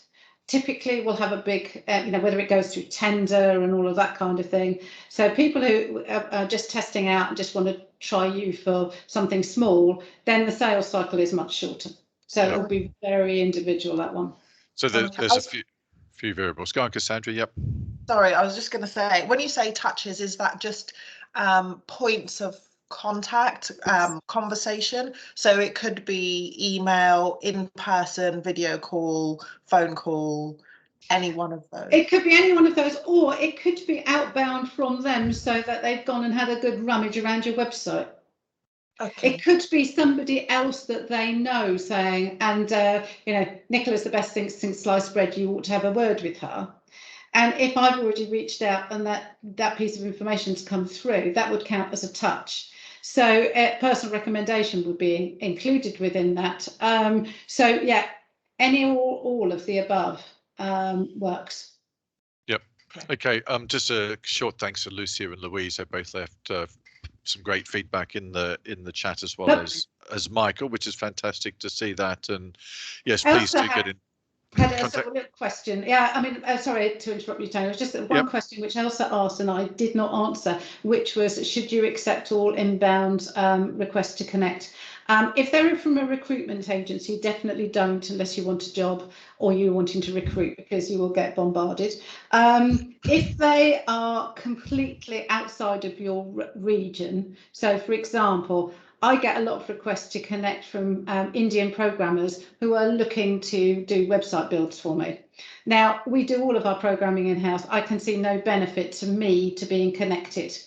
B: typically will have a big, whether it goes through tender and all of that kind of thing. So people who are just testing out and just want to try you for something small, then the sales cycle is much shorter. So it'll be very individual, that one.
A: So there's a few variables. Go on, Cassandra. Yep.
G: Sorry, I was just going to say, when you say touches, is that just points of contact, conversation? So it could be email, in person, video call, phone call, any one of those.
B: It could be any one of those, or it could be outbound from them so that they've gone and had a good rummage around your website. Okay. It could be somebody else that they know saying, and Nicola's the best thing since sliced bread, you ought to have a word with her. And if I've already reached out and that piece of information's come through, that would count as a touch. So personal recommendation would be included within that. So yeah, any or all of the above works.
A: Yep. Okay. Just a short thanks to Lucia and Louise. They both left some great feedback in the chat, as well as Michael, which is fantastic to see that. And yes, please do get in.
B: Had a question. Yeah, I mean, sorry to interrupt you, Tony. It was just one question which Elsa asked and I did not answer, which was, should you accept all inbound requests to connect? If they're from a recruitment agency, definitely don't, unless you want a job or you're wanting to recruit, because you will get bombarded. If they are completely outside of your region, so for example, I get a lot of requests to connect from Indian programmers who are looking to do website builds for me. Now, we do all of our programming in-house. I can see no benefit to me to being connected,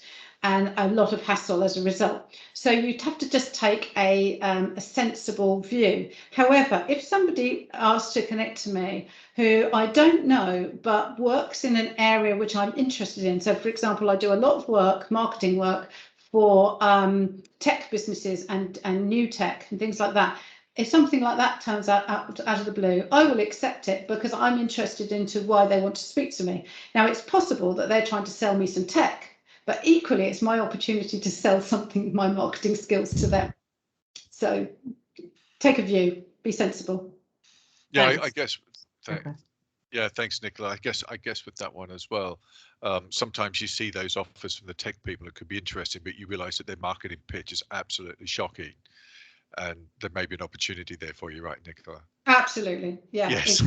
B: and a lot of hassle as a result. So you'd have to just take a sensible view. However, if somebody asks to connect to me who I don't know but works in an area which I'm interested in, so for example, I do a lot of work, marketing work, for tech businesses and new tech and things like that. If something like that turns out of the blue, I will accept it because I'm interested into why they want to speak to me. Now, it's possible that they're trying to sell me some tech, but equally it's my opportunity to sell something, my marketing skills, to them. So take a view, be sensible.
A: Yeah, I guess. Yeah, thanks, Nicola. I guess with that one as well, sometimes you see those offers from the tech people. It could be interesting, but you realise that their marketing pitch is absolutely shocking, and there may be an opportunity there for you, right, Nicola?
B: Absolutely. Yeah.
A: Yes.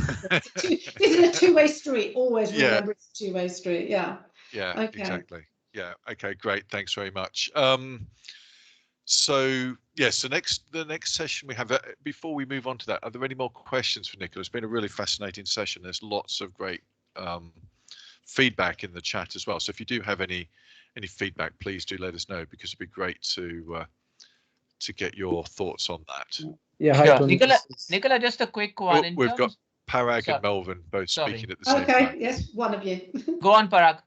B: It's a two-way street. Always remember it's a two-way street. Yeah.
A: Yeah. Okay. Exactly. Yeah. Okay. Great. Thanks very much. So yes, the next session we have, before we move on to that, are there any more questions for Nicola? It's been a really fascinating session. There's lots of great feedback in the chat as well. So if you do have any feedback, please do let us know, because it'd be great to get your thoughts on that.
D: Yeah, hi, Tony.
E: Nicola, just a quick one.
A: We've got Parag and Melvin both speaking at the same time.
B: Okay, yes, one of you.
E: Go on, Parag.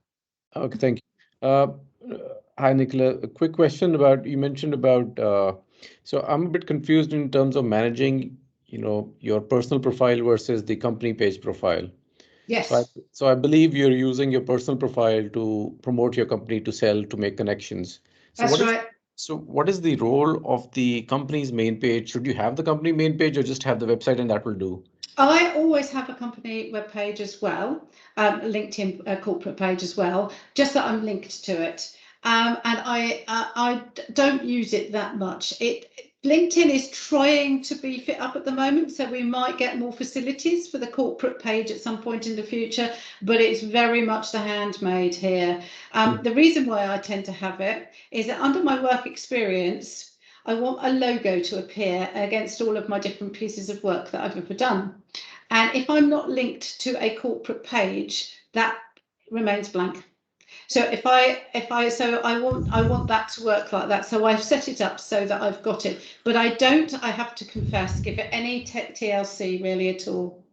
D: Okay, thank you. Hi, Nicola. A quick question about, you mentioned about, so I'm a bit confused in terms of managing, your personal profile versus the company page profile.
B: Yes.
D: So I believe you're using your personal profile to promote your company, to sell, to make connections. So
B: that's right.
D: So what is the role of the company's main page? Should you have the company main page or just have the website and that will do?
B: I always have a company web page as well, LinkedIn corporate page as well, just that I'm linked to it. And I don't use it that much. LinkedIn is trying to beef it up at the moment, so we might get more facilities for the corporate page at some point in the future, but it's very much the handmade here. The reason why I tend to have it is that under my work experience, I want a logo to appear against all of my different pieces of work that I've ever done. And if I'm not linked to a corporate page, that remains blank. So I want that to work like that. So I've set it up so that I've got it, but I have to confess, give it any TLC really at all,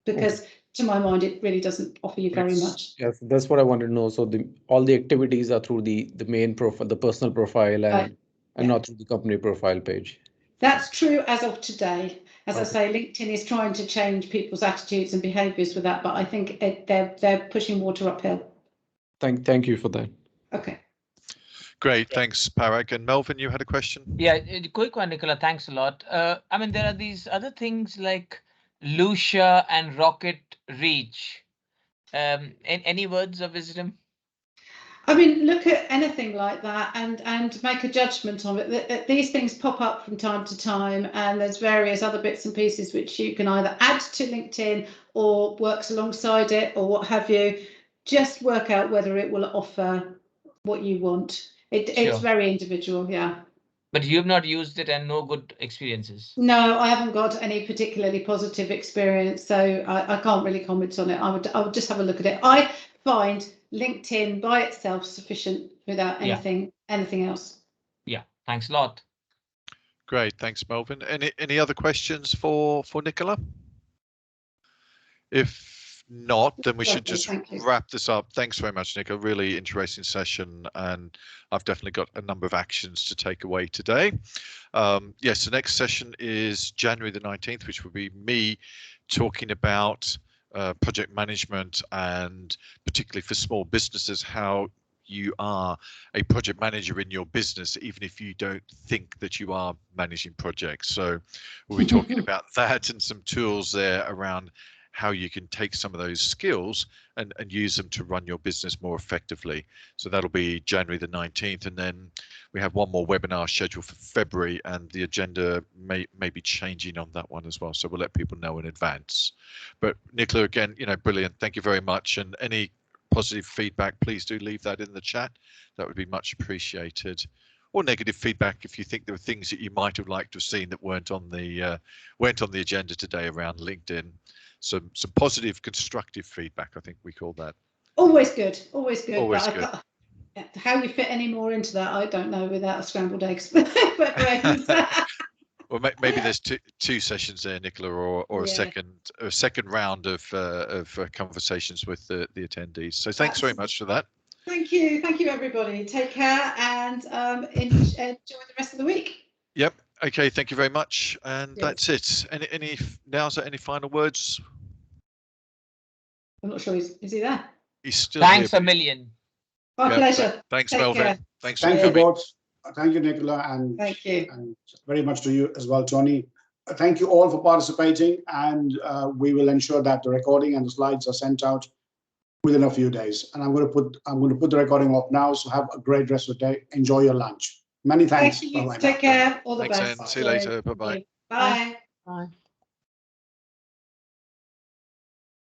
B: because to my mind, it really doesn't offer you very much.
D: Yes, that's what I wanted to know. So all the activities are through the main profile, the personal profile, and not through the company profile page.
B: That's true as of today. As I say, LinkedIn is trying to change people's attitudes and behaviours with that, but I think they're pushing water uphill.
D: Thank you for that.
B: Okay.
A: Great, thanks, Parag. And Melvin, you had a question?
E: Yeah, quick one, Nicola. Thanks a lot. I mean, there are these other things like Lucia and Rocket Reach. Any words of wisdom?
B: I mean, look at anything like that and make a judgment on it. These things pop up from time to time, and there's various other bits and pieces which you can either add to LinkedIn or works alongside it or what have you. Just work out whether it will offer what you want. It's very individual, yeah.
E: But you have not used it and no good experiences?
B: No, I haven't got any particularly positive experience, so I can't really comment on it. I would just have a look at it. I find LinkedIn by itself sufficient without anything else.
E: Yeah, thanks a lot.
A: Great, thanks, Melvin. Any other questions for Nicola? If not, then we should just wrap this up. Thanks very much, Nicola. Really interesting session, and I've definitely got a number of actions to take away today. Yes, the next session is January the 19th, which will be me talking about project management, and particularly for small businesses, how you are a project manager in your business, even if you don't think that you are managing projects. So we'll be talking about that and some tools there around how you can take some of those skills and use them to run your business more effectively. So that'll be January the 19th. And then we have one more webinar scheduled for February, and the agenda may be changing on that one as well. So we'll let people know in advance. But Nicola, again, brilliant. Thank you very much. And any positive feedback, please do leave that in the chat. That would be much appreciated. Or negative feedback if you think there were things that you might have liked to have seen that weren't on the agenda today around LinkedIn. Some positive, constructive feedback, I think we call that.
B: Always good, always good.
A: Always good.
B: How you fit any more into that, I don't know, without scrambled eggs.
A: Well, maybe there's two sessions there, Nicola, or a second round of conversations with the attendees. So thanks very much for that.
B: Thank you everybody. Take care and enjoy the rest of the week.
A: Yep. Okay. Thank you very much. And that's it. Any final words?
B: I'm not sure. Is he there?
A: He's still
E: Thanks
A: here.
E: a million.
B: My pleasure.
A: Thanks, Melvin. Thanks.
H: Thank you both. Thank you, Nicola, and
B: thank you,
H: and very much to you as well, Tony. Thank you all for participating, and we will ensure that the recording and the slides are sent out within a few days. And I'm going to put the recording off now. So have a great rest of the day. Enjoy your lunch. Many thanks.
B: Thank you. Take care. All the best.
A: See you later. Bye-bye.
B: Bye.
F: Bye.